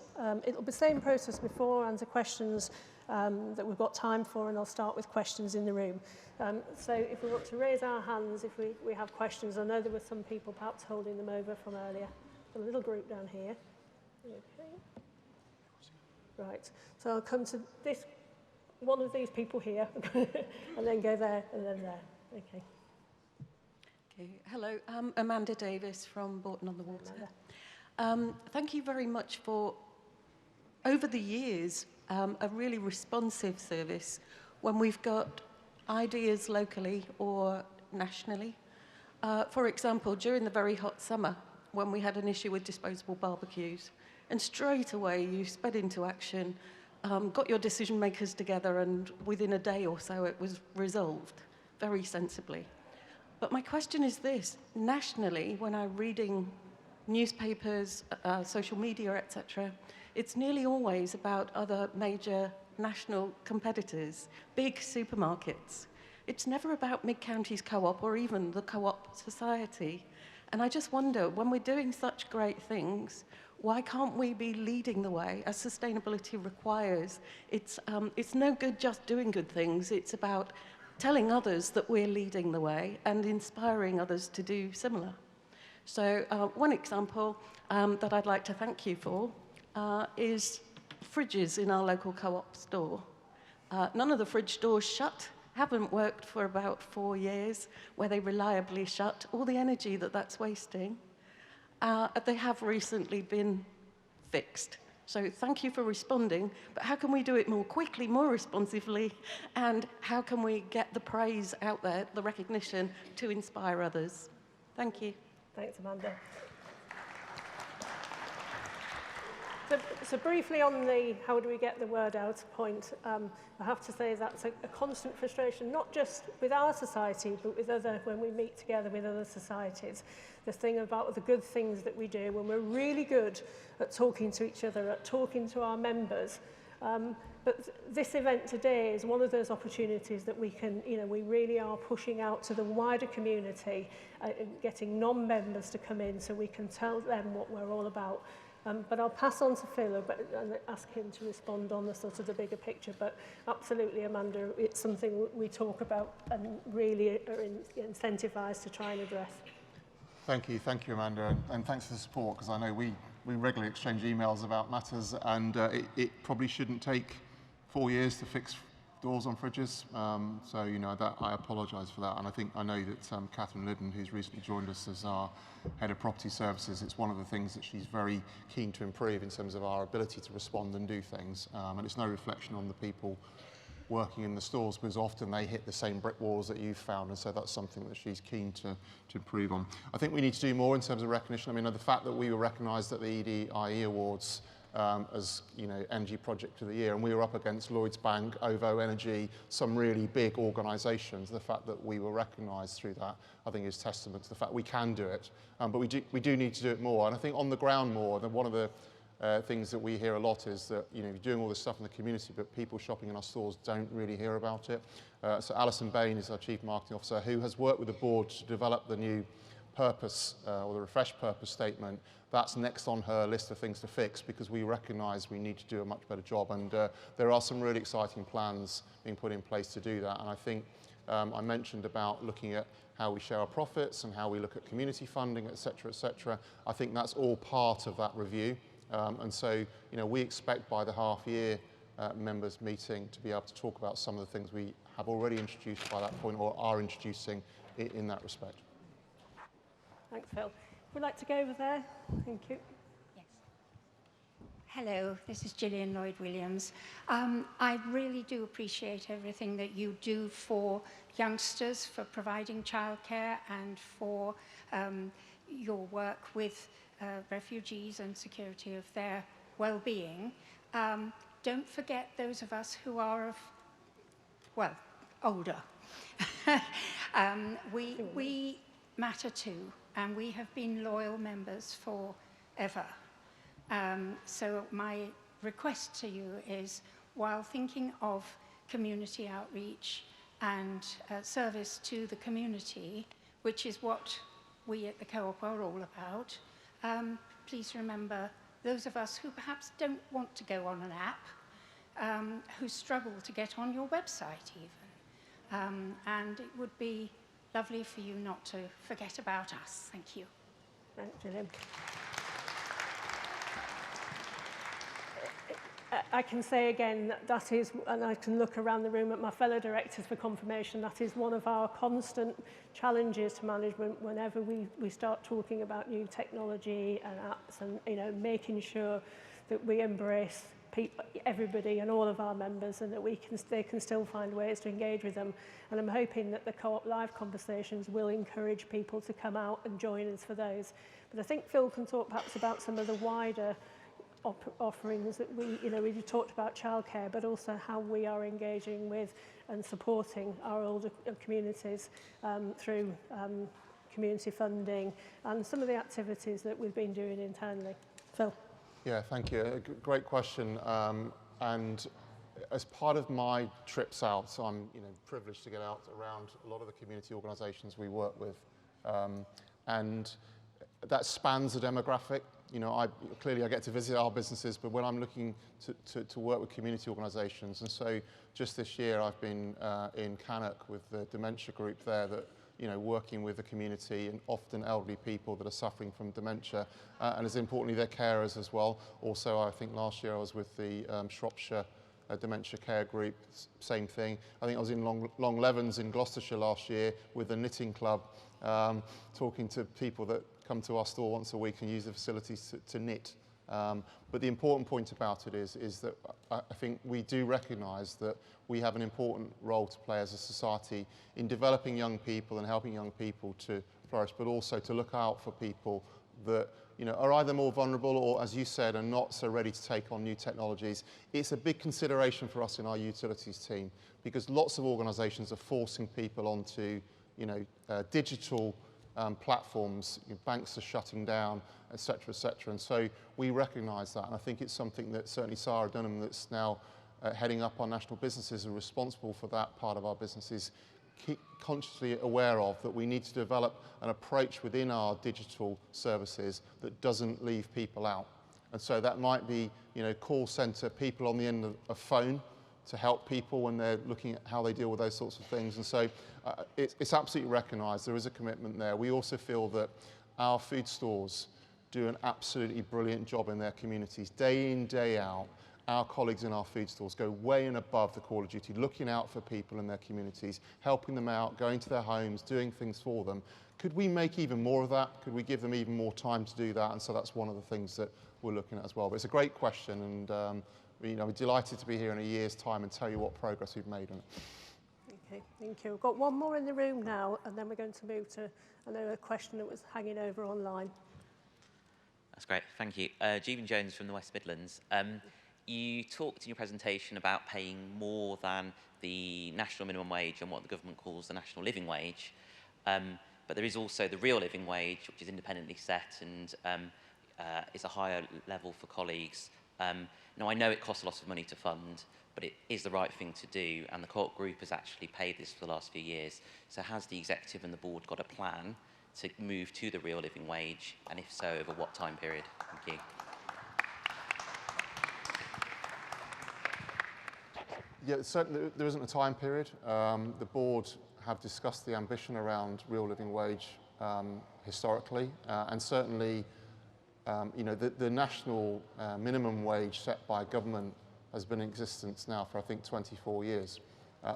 It'll be the same process before, answer questions that we've got time for, and I'll start with questions in the room. So if we want to raise our hands, if we have questions, I know there were some people perhaps holding them over from earlier. A little group down here. Okay. Right, so I'll come to this, one of these people here, and then go there, and then there. Okay. Okay. Hello, I'm Amanda Davis from Bourton-on-the-Water. Thank you very much for, over the years, a really responsive service when we've got ideas locally or nationally. For example, during the very hot summer, when we had an issue with disposable barbecues, and straight away you sped into action, got your decision makers together, and within a day or so it was resolved very sensibly. But my question is this: nationally, when I'm reading newspapers, social media, etc., it's nearly always about other major national competitors, big supermarkets. It's never about Mid-Counties Co-op or even the Co-op Society. And I just wonder, when we're doing such great things, why can't we be leading the way as sustainability requires? It's no good just doing good things. It's about telling others that we're leading the way and inspiring others to do similar. So one example that I'd like to thank you for is fridges in our local Co-op store. None of the fridge doors shut, haven't worked for about 4 years, where they reliably shut, all the energy that's wasting. They have recently been fixed. So thank you for responding, but how can we do it more quickly, more responsively, and how can we get the praise out there, the recognition, to inspire others? Thank you. Thanks, Amanda. So briefly on the how do we get the word out point, I have to say that's a constant frustration, not just with our society, but with when we meet together with other societies. The thing about the good things that we do, when we're really good at talking to each other, at talking to our members. But this event today is one of those opportunities that we can, we really are pushing out to the wider community, getting non-members to come in so we can tell them what we're all about. But I'll pass on to Phil and ask him to respond on the sort of the bigger picture. But absolutely, Amanda, it's something we talk about and really are incentivised to try and address. Thank you, Amanda, and thanks for the support, because I know we regularly exchange emails about matters, and it probably shouldn't take 4 years to fix doors on fridges. So, that I apologise for that, and I know that Catherine Liddon, who's recently joined us as our Head of Property Services, it's one of the things that she's very keen to improve in terms of our ability to respond and do things, and it's no reflection on the people working in the stores, because often they hit the same brick walls that you've found, and so that's something that she's keen to improve on. I think we need to do more in terms of recognition. I mean, the fact that we were recognised at the EDIE Awards as Energy Project of the Year, and we were up against Lloyds Bank, OVO Energy, some really big organisations. The fact that we were recognised through that, I think, is testament to the fact we can do it, but we do need to do it more. And I think on the ground more, one of the things that we hear a lot is that you're doing all this stuff in the community, but people shopping in our stores don't really hear about it. So Alison Bain is our Chief Marketing Officer, who has worked with the board to develop the new purpose or the refreshed purpose statement. That's next on her list of things to fix, because we recognise we need to do a much better job, and there are some really exciting plans being put in place to do that. And I think I mentioned about looking at how we share our profits and how we look at community funding, etc., etc. I think that's all part of that review. And so, we expect by the half-year members' meeting to be able to talk about some of the things we have already introduced by that point, or are introducing in that respect. Thanks, Phil. Would like to go over there? Thank you. Yes. Hello, this is Gillian Lloyd-Williams. I really do appreciate everything that you do for youngsters, for providing childcare, and for your work with refugees and security of their well-being. Don't forget those of us who are older. We matter too, and we have been loyal members forever. So my request to you is, while thinking of community outreach and service to the community, which is what we at the Co-op are all about, please remember those of us who perhaps don't want to go on an app, who struggle to get on your website even. And it would be lovely for you not to forget about us. Thank you. Thanks, Gillian. I can say again that is, and I can look around the room at my fellow directors for confirmation, that is one of our constant challenges to management whenever we start talking about new technology and apps, and making sure that we embrace everybody and all of our members, and that they can still find ways to engage with them. And I'm hoping that the Co-op Live conversations will encourage people to come out and join us for those. But I think Phil can talk perhaps about some of the wider offerings that we talked about childcare, but also how we are engaging with and supporting our older communities through community funding and some of the activities that we've been doing internally. Phil. Yeah, thank you. Great question. And as part of my trips out, so I'm privileged to get out around a lot of the community organisations we work with, and that spans the demographic. Clearly I get to visit our businesses, but when I'm looking to work with community organisations, and so just this year I've been in Cannock with the dementia group there, that working with the community and often elderly people that are suffering from dementia, and as importantly their carers as well. Also, I think last year I was with the Shropshire Dementia Care Group, same thing. I think I was in Long Levens in Gloucestershire last year with the Knitting Club, talking to people that come to our store once a week and use the facilities to knit. But the important point about it is that I think we do recognise that we have an important role to play as a society in developing young people and helping young people to flourish, but also to look out for people that are either more vulnerable or, as you said, are not so ready to take on new technologies. It's a big consideration for us in our utilities team because lots of organisations are forcing people onto digital platforms. Banks are shutting down, etc., etc. And so we recognise that, and I think it's something that certainly Sarah Dunham, that's now heading up our national businesses and responsible for that part of our businesses, keep consciously aware of, that we need to develop an approach within our digital services that doesn't leave people out. And so that might be, call centre people on the end of a phone to help people when they're looking at how they deal with those sorts of things. And so it's absolutely recognised. There is a commitment there. We also feel that our food stores do an absolutely brilliant job in their communities. Day in, day out, our colleagues in our food stores go way and above the call of duty, looking out for people in their communities, helping them out, going to their homes, doing things for them. Could we make even more of that? Could we give them even more time to do that? And so that's one of the things that we're looking at as well. But it's a great question, and we're delighted to be here in a year's time and tell you what progress we've made on it. Okay, thank you. We've got one more in the room now, and then we're going to move to a question that was hanging over online. That's great, thank you. Jeevan Jones from the West Midlands. You talked in your presentation about paying more than the national minimum wage and what the government calls the national living wage. But there is also the real living wage, which is independently set and is a higher level for colleagues. Now, I know it costs a lot of money to fund, but it is the right thing to do, and the Co-op Group has actually paid this for the last few years. So has the executive and the board got a plan to move to the real living wage, and if so, over what time period? Thank you. Yeah, certainly there isn't a time period. The board have discussed the ambition around real living wage historically, and certainly the national minimum wage set by government has been in existence now for, I think, 24 years.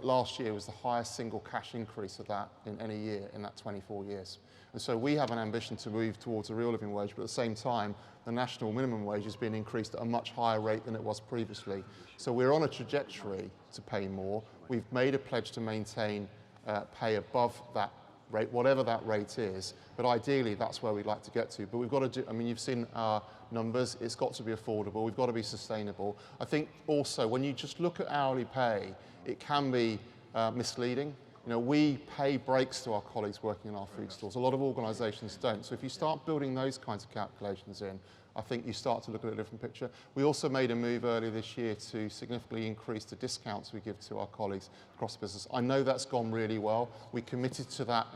Last year was the highest single cash increase of that in any year in that 24 years. And so we have an ambition to move towards a real living wage, but at the same time, the national minimum wage has been increased at a much higher rate than it was previously. So we're on a trajectory to pay more. We've made a pledge to maintain pay above that rate, whatever that rate is, but ideally that's where we'd like to get to. But we've got to do, you've seen our numbers, it's got to be affordable, we've got to be sustainable. I think also when you just look at hourly pay, it can be misleading. We pay breaks to our colleagues working in our food stores. A lot of organisations don't. So if you start building those kinds of calculations in, I think you start to look at a different picture. We also made a move earlier this year to significantly increase the discounts we give to our colleagues across the business. I know that's gone really well. We committed to that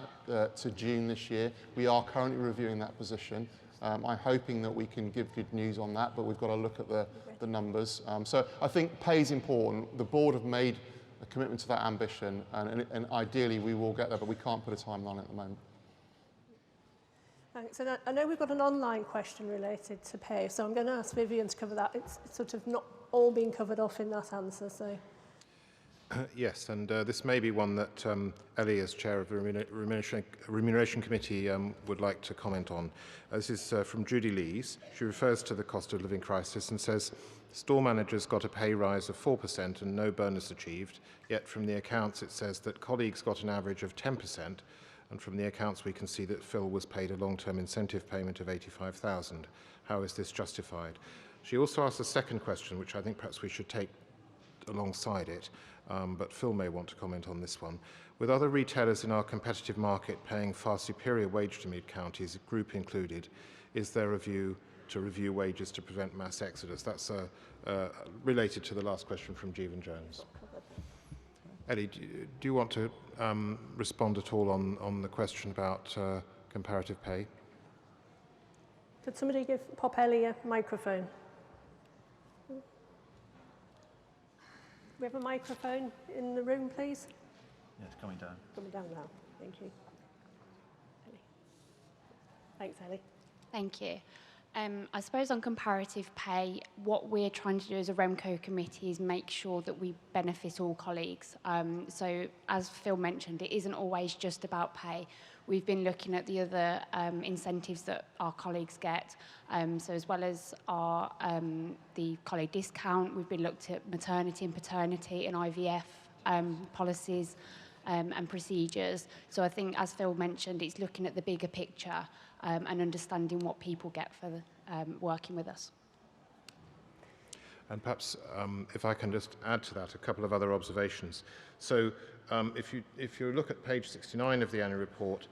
to June this year. We are currently reviewing that position. I'm hoping that we can give good news on that, but we've got to look at the numbers. So I think pay is important. The board have made a commitment to that ambition, and ideally we will get there, but we can't put a timeline at the moment. Thanks. And I know we've got an online question related to pay, so I'm going to ask Vivian to cover that. It's sort of not all being covered off in that answer, so. Yes, and this may be one that Ellie, as chair of the Remuneration Committee, would like to comment on. This is from Judy Lees. She refers to the cost of living crisis and says, store managers got a pay rise of 4% and no bonus achieved, yet from the accounts it says that colleagues got an average of 10%, and from the accounts we can see that Phil was paid a long-term incentive payment of $85,000. How is this justified? She also asked a second question, which I think perhaps we should take alongside it, but Phil may want to comment on this one. With other retailers in our competitive market paying far superior wage to mid-counties, group included, is there a view to review wages to prevent mass exodus? That's related to the last question from Jeevan Jones. Ellie, do you want to respond at all on the question about comparative pay? Could somebody pop Ellie a microphone? We have a microphone in the room, please. Yeah, it's coming down. Coming down now. Thank you. Ellie. Thanks, Ellie. Thank you. I suppose on comparative pay, what we're trying to do as a REMCO committee is make sure that we benefit all colleagues. So as Phil mentioned, it isn't always just about pay. We've been looking at the other incentives that our colleagues get. So as well as our the colleague discount, we've been looked at maternity and paternity and IVF policies. and procedures. So I think, as Phil mentioned, it's looking at the bigger picture and understanding what people get for working with us. And perhaps, if I can just add to that a couple of other observations. So if you look at page 69 of the annual report,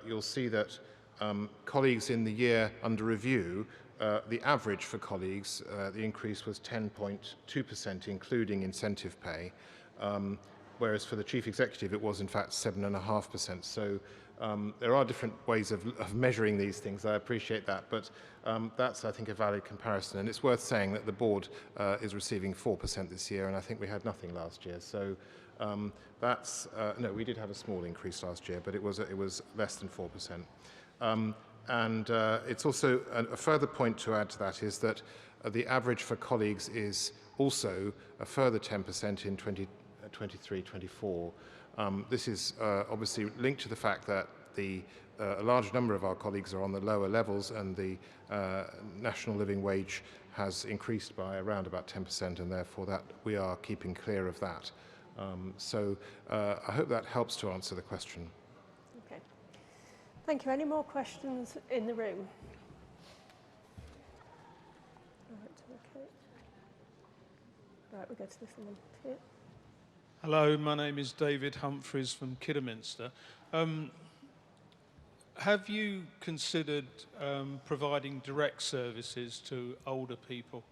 you'll see that colleagues in the year under review, the average for colleagues, the increase was 10.2%, including incentive pay, whereas for the chief executive it was in fact 7.5%. So there are different ways of measuring these things. I appreciate that, but that's, I think, a valid comparison. And it's worth saying that the board is receiving 4% this year, and I think we had nothing last year. So that's no, we did have a small increase last year, but it was less than 4%. And it's also a further point to add to that is that the average for colleagues is also a further 10% in 2023-24. This is obviously linked to the fact that a large number of our colleagues are on the lower levels, and the national living wage has increased by around about 10%, and therefore that we are keeping clear of that. So I hope that helps to answer the question. Okay. Thank you. Any more questions in the room? Right, we'll go to this one here. Hello, my name is David Humphreys from Kidderminster. Have you considered providing direct services to older people?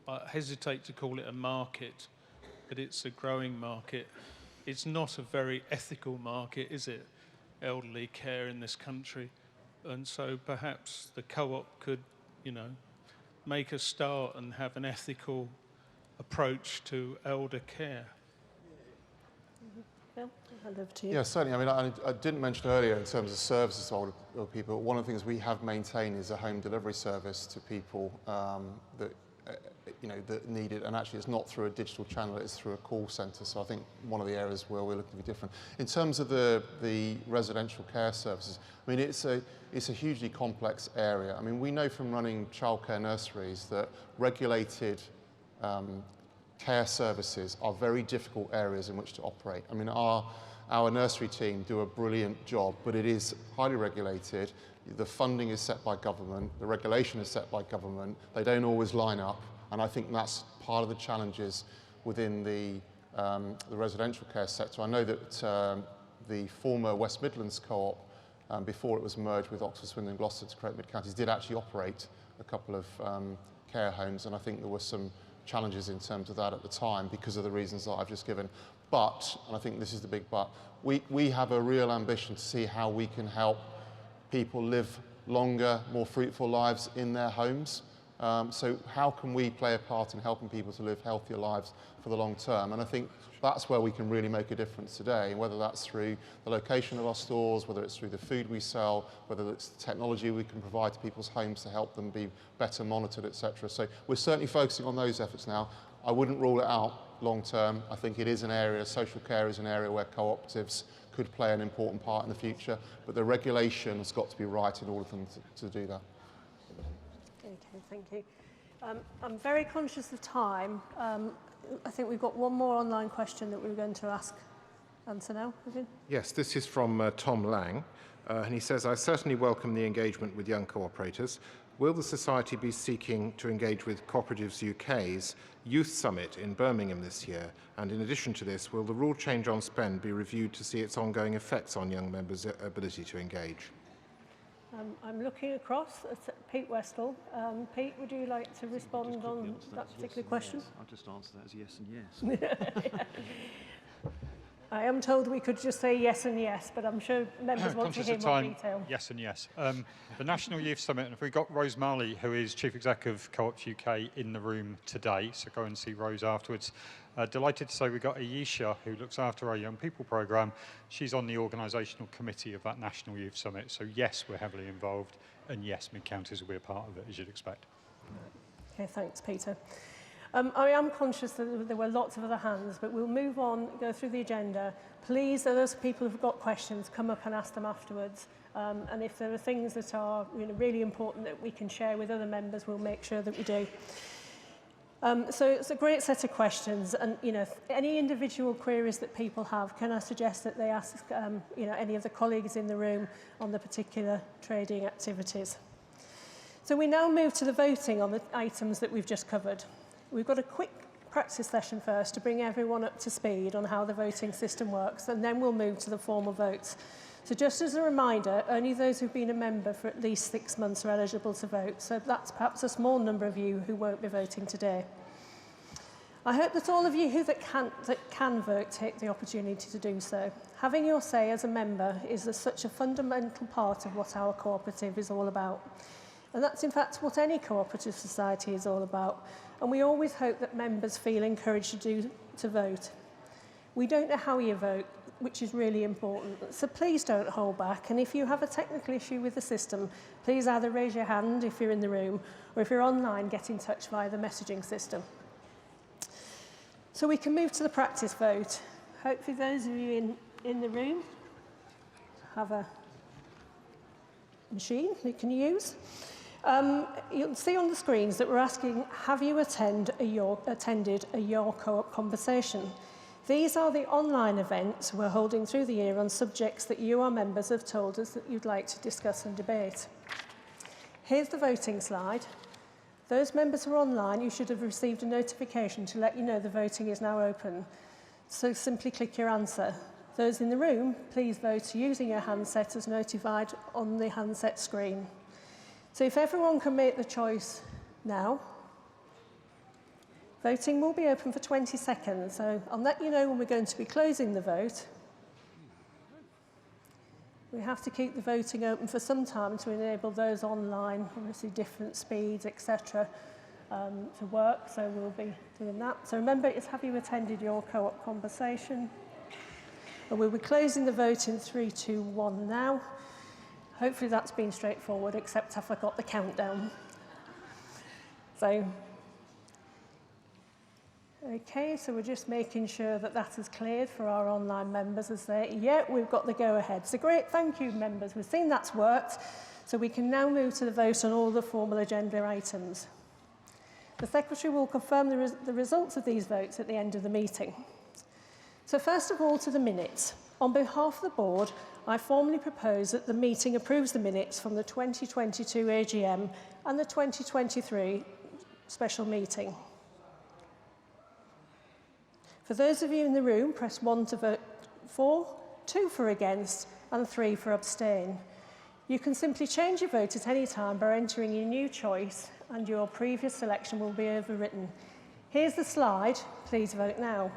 I hesitate to call it a market, but it's a growing market. It's not a very ethical market, is it? Elderly care in this country. And so perhaps the co-op could, make a start and have an ethical approach to elder care. Phil, I'll hand over to you. Yeah, certainly. I mean, I didn't mention earlier in terms of services to older people, one of the things we have maintained is a home delivery service to people that need it, and actually it's not through a digital channel, it's through a call centre. So I think one of the areas where we're looking to be different. In terms of the residential care services, I mean, it's a hugely complex area. I mean, we know from running childcare nurseries that regulated care services are very difficult areas in which to operate. I mean, our nursery team do a brilliant job, but it is highly regulated. The funding is set by government, the regulation is set by government. They don't always line up, and I think that's part of the challenges within the residential care sector. I know that the former West Midlands Co-op, before it was merged with Oxford, Swindon and Gloucester to create Mid-Counties, did actually operate a couple of care homes, and I think there were some challenges in terms of that at the time because of the reasons that I've just given. But, and I think this is the big but, we have a real ambition to see how we can help people live longer, more fruitful lives in their homes. So how can we play a part in helping people to live healthier lives for the long term? And I think that's where we can really make a difference today, whether that's through the location of our stores, whether it's through the food we sell, whether it's the technology we can provide to people's homes to help them be better monitored, etc. So we're certainly focusing on those efforts now. I wouldn't rule it out long term. I think it is an area, social care is an area where cooperatives could play an important part in the future, but the regulation has got to be right in order for them to do that. Okay, thank you. I'm very conscious of time. I think we've got one more online question that we were going to answer now. Yes, this is from Tom Lang, and he says, I certainly welcome the engagement with young cooperators. Will the Society be seeking to engage with Cooperatives UK's Youth Summit in Birmingham this year? And in addition to this, will the rule change on spend be reviewed to see its ongoing effects on young members' ability to engage? I'm looking across at Pete Westall. Pete, would you like to respond on that particular question? Yes. I'll just answer that as yes and yes. I am told we could just say yes and yes, but I'm sure members want to hear more detail. Yes and yes. The National Youth Summit, and we've got Rose Marley, who is Chief Exec of Co-ops UK, in the room today, so go and see Rose afterwards. Delighted to say we've got Ayesha, who looks after our Young People programme. She's on the organisational committee of that National Youth Summit, so yes, we're heavily involved, and yes, Mid-Counties will be a part of it, as you'd expect. Okay, thanks, Peter. I am conscious that there were lots of other hands, but we'll move on, go through the agenda. Please, those people who've got questions, come up and ask them afterwards. And if there are things that are really important that we can share with other members, we'll make sure that we do. So it's a great set of questions, and any individual queries that people have, can I suggest that they ask any of the colleagues in the room on the particular trading activities. So we now move to the voting on the items that we've just covered. We've got a quick practice session first to bring everyone up to speed on how the voting system works, and then we'll move to the formal votes. So just as a reminder, only those who've been a member for at least 6 months are eligible to vote, so that's perhaps a small number of you who won't be voting today. I hope that all of you that can vote take the opportunity to do so. Having your say as a member is such a fundamental part of what our cooperative is all about. And that's in fact what any cooperative society is all about. And we always hope that members feel encouraged to vote. We don't know how you vote, which is really important. So please don't hold back. And if you have a technical issue with the system, please either raise your hand if you're in the room, or if you're online, get in touch via the messaging system. So we can move to the practice vote. Hopefully those of you in the room have a machine you can use. You'll see on the screens that we're asking, have you attended a Your Co-op conversation? These are the online events we're holding through the year on subjects that you, our members, have told us that you'd like to discuss and debate. Here's the voting slide. Those members who are online, you should have received a notification to let you know the voting is now open. So simply click your answer. Those in the room, please vote using your handset as notified on the handset screen. So if everyone can make the choice now, voting will be open for 20 seconds. So I'll let you know when we're going to be closing the vote. We have to keep the voting open for some time to enable those online, obviously different speeds, etc., to work. So we'll be doing that. So remember, it's have you attended your co-op conversation? And we'll be closing the vote in 3, 2, 1 now. Hopefully that's been straightforward, except I forgot the countdown. So, okay, so we're just making sure that that is cleared for our online members as we've got the go-ahead. So great, thank you, members. We've seen that's worked, so we can now move to the vote on all the formal agenda items. The Secretary will confirm the results of these votes at the end of the meeting. So first of all, to the minutes. On behalf of the Board, I formally propose that the meeting approves the minutes from the 2022 AGM and the 2023 special meeting. For those of you in the room, press 1 to vote for, 2 for against, and 3 for abstain. You can simply change your vote at any time by entering your new choice, and your previous selection will be overwritten. Here's the slide. Please vote now.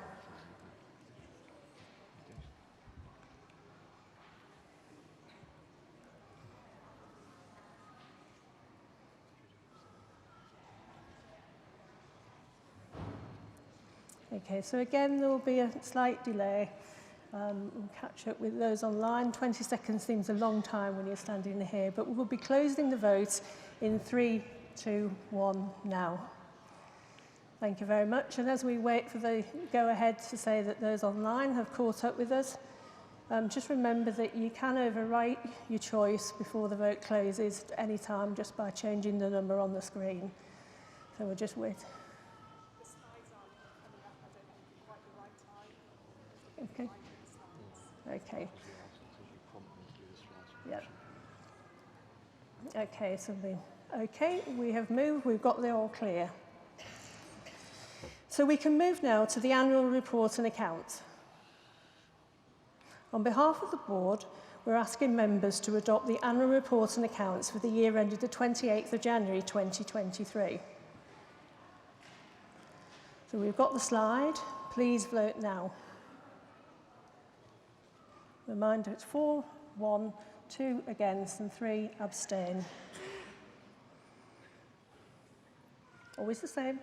Okay, so again, there will be a slight delay. We'll catch up with those online. 20 seconds seems a long time when you're standing here, but we will be closing the vote in 3, 2, 1 now. Thank you very much. And as we wait for the go-ahead to say that those online have caught up with us, just remember that you can overwrite your choice before the vote closes at any time just by changing the number on the screen. So we'll just wait. Okay. Okay. Yep. Okay, so we have moved, we've got the all clear. So we can move now to the annual report and accounts. On behalf of the Board, we're asking members to adopt the annual report and accounts for the year ended the 28th of January 2023. So we've got the slide. Please vote now. Reminder, it's 4, 1, 2 against, and 3 abstain. Always the same.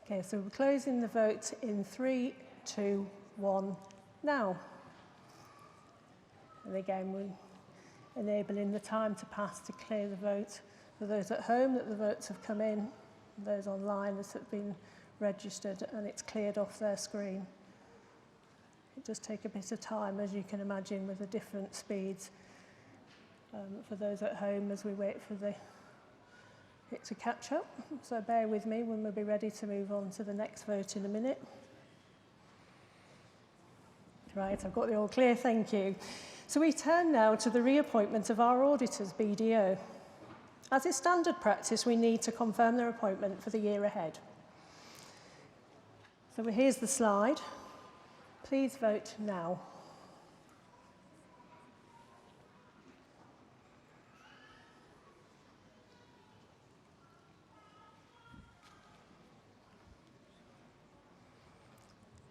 Okay, so we're closing the vote in 3, 2, 1 now. And again, we're enabling the time to pass to clear the vote for those at home that the votes have come in, those online that have been registered and it's cleared off their screen. It does take a bit of time, as you can imagine, with the different speeds for those at home as we wait for it to catch up. So bear with me when we'll be ready to move on to the next vote in a minute. Right, I've got the all clear, thank you. So we turn now to the reappointment of our auditors, BDO. As is standard practice, we need to confirm their appointment for the year ahead. So here's the slide. Please vote now.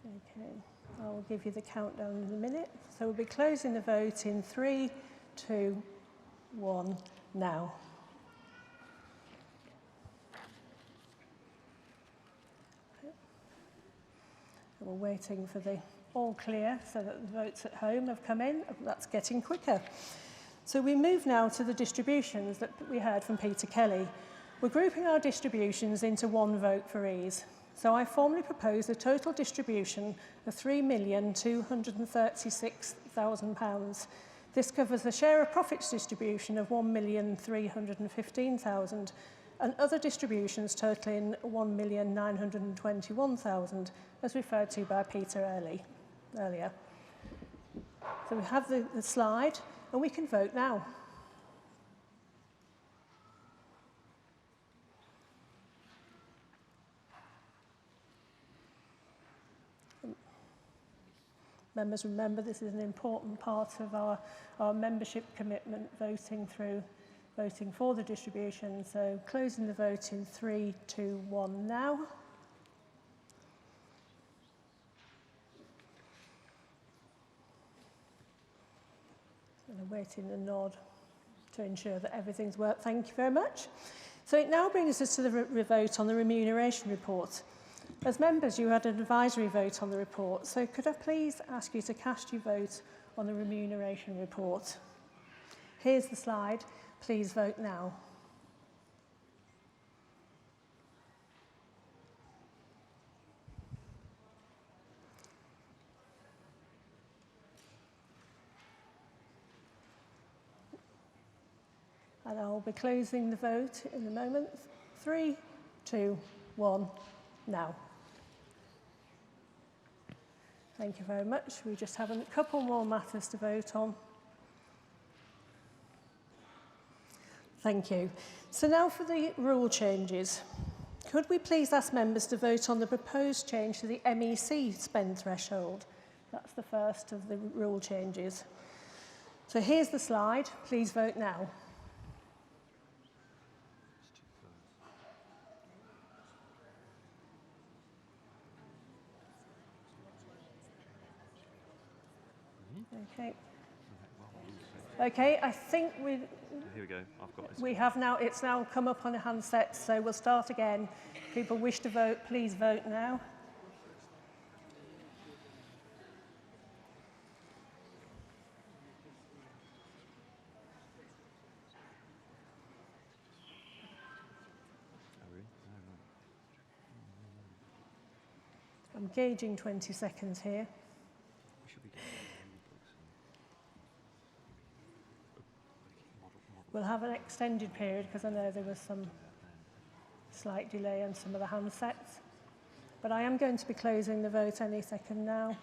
Okay, I'll give you the countdown in a minute. So we'll be closing the vote in 3, 2, 1, now. And we're waiting for the all clear so that the votes at home have come in. That's getting quicker. So we move now to the distributions that we heard from Peter Kelly. We're grouping our distributions into one vote for ease. So I formally propose a total distribution of £3,236,000. This covers the share of profits distribution of £1,315,000 and other distributions totaling £1,921,000, as referred to by Peter earlier. So we have the slide, and we can vote now. Members, remember this is an important part of our membership commitment, voting for the distribution. So closing the vote in 3, 2, 1 now. And I'm waiting a nod to ensure that everything's worked. Thank you very much. So it now brings us to the vote on the remuneration report. As members, you had an advisory vote on the report, so could I please ask you to cast your vote on the remuneration report? Here's the slide. Please vote now. And I'll be closing the vote in a moment. 3, 2, 1, now. Thank you very much. We just have a couple more matters to vote on. Thank you. So now for the rule changes. Could we please ask members to vote on the proposed change to the MEC spend threshold? That's the first of the rule changes. So here's the slide. Please vote now. Okay. Okay, I think Here we go. I've got it. we have now, it's now come up on a handset, so we'll start again. If people wish to vote, please vote now. I'm gauging 20 seconds here. We'll have an extended period because I know there was some slight delay on some of the handsets. But I am going to be closing the vote any second now.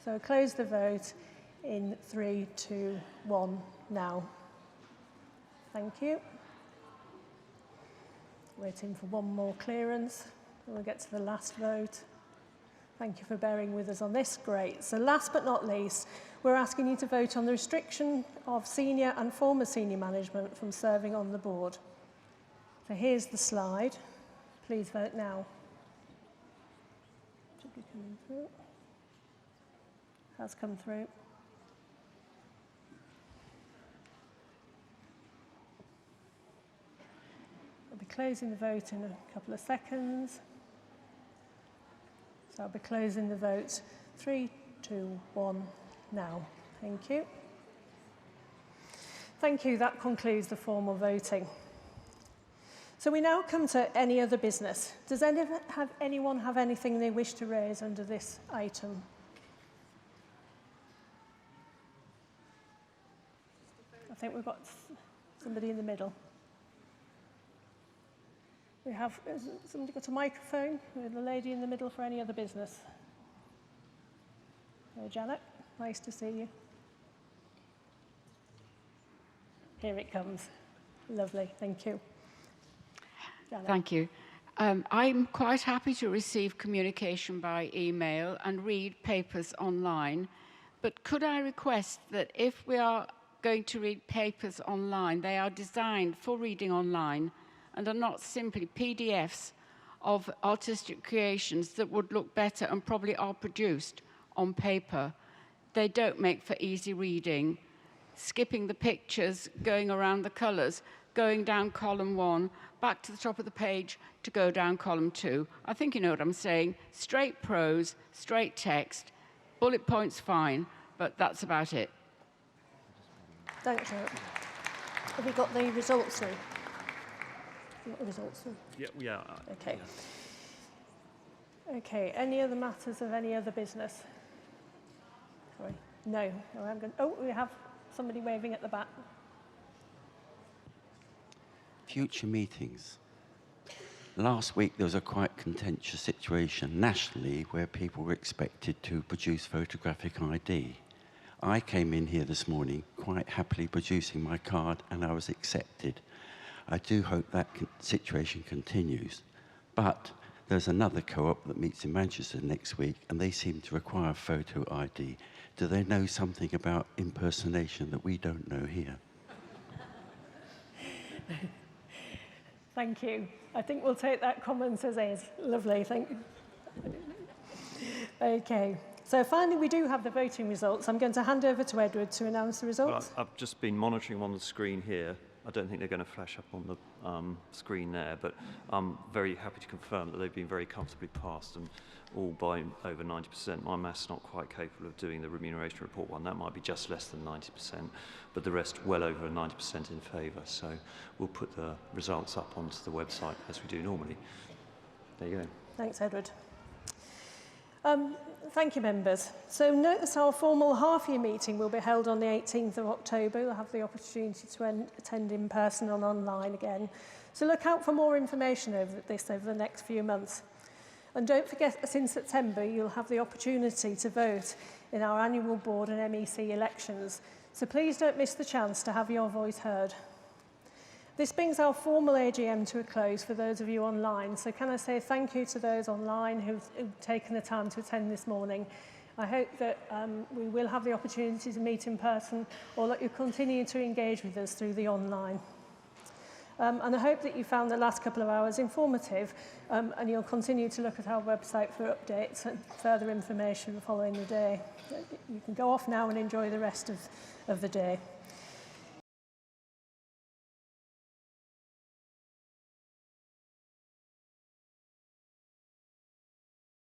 So close the vote in 3, 2, 1 now. Thank you. Waiting for one more clearance. We'll get to the last vote. Thank you for bearing with us on this. Great. So last but not least, we're asking you to vote on the restriction of senior and former senior management from serving on the board. So here's the slide. Please vote now. Should be coming through. Has come through. I'll be closing the vote in a couple of seconds. So I'll be closing the vote. 3, 2, 1, now. Thank you. Thank you. That concludes the formal voting. So we now come to any other business. Does anyone have anything they wish to raise under this item? I think we've got somebody in the middle. We have, has somebody got a microphone? We have the lady in the middle for any other business. Hello, Janet. Nice to see you. Here it comes. Lovely, thank you. Janet. Thank you. I'm quite happy to receive communication by email and read papers online, but could I request that if we are going to read papers online, they are designed for reading online and are not simply PDFs of artistic creations that would look better and probably are produced on paper. They don't make for easy reading. Skipping the pictures, going around the colours, going down column 1, back to the top of the page to go down column 2. I think you know what I'm saying. Straight prose, straight text, bullet points fine, but that's about it. Thanks, Eric. Have we got the results through? Got the results through? Yeah. Okay. Okay, any other matters of any other business? Sorry. No. We have somebody waving at the back. Future meetings. Last week there was a quite contentious situation nationally where people were expected to produce photographic ID. I came in here this morning quite happily producing my card and I was accepted. I do hope that situation continues. But there's another co-op that meets in Manchester next week and they seem to require photo ID. Do they know something about impersonation that we don't know here? Thank you. I think we'll take that comment as is. Lovely, thank you. Okay, so finally we do have the voting results. I'm going to hand over to Edward to announce the results. Well, I've just been monitoring on the screen here. I don't think they're going to flash up on the screen there, but I'm very happy to confirm that they've been very comfortably passed and all by over 90%. My math's not quite capable of doing the remuneration report one. That might be just less than 90%, but the rest well over 90% in favour. So we'll put the results up onto the website as we do normally. There you go. Thanks, Edward. Thank you, members. So notice our formal half-year meeting will be held on the 18th of October. We'll have the opportunity to attend in person and online again. So look out for more information over the next few months. And don't forget that in September you'll have the opportunity to vote in our annual board and MEC elections. So please don't miss the chance to have your voice heard. This brings our formal AGM to a close for those of you online. So can I say thank you to those online who've taken the time to attend this morning. I hope that we will have the opportunity to meet in person or that you continue to engage with us through the online. And I hope that you found the last couple of hours informative and you'll continue to look at our website for updates and further information following the day. You can go off now and enjoy the rest of the day.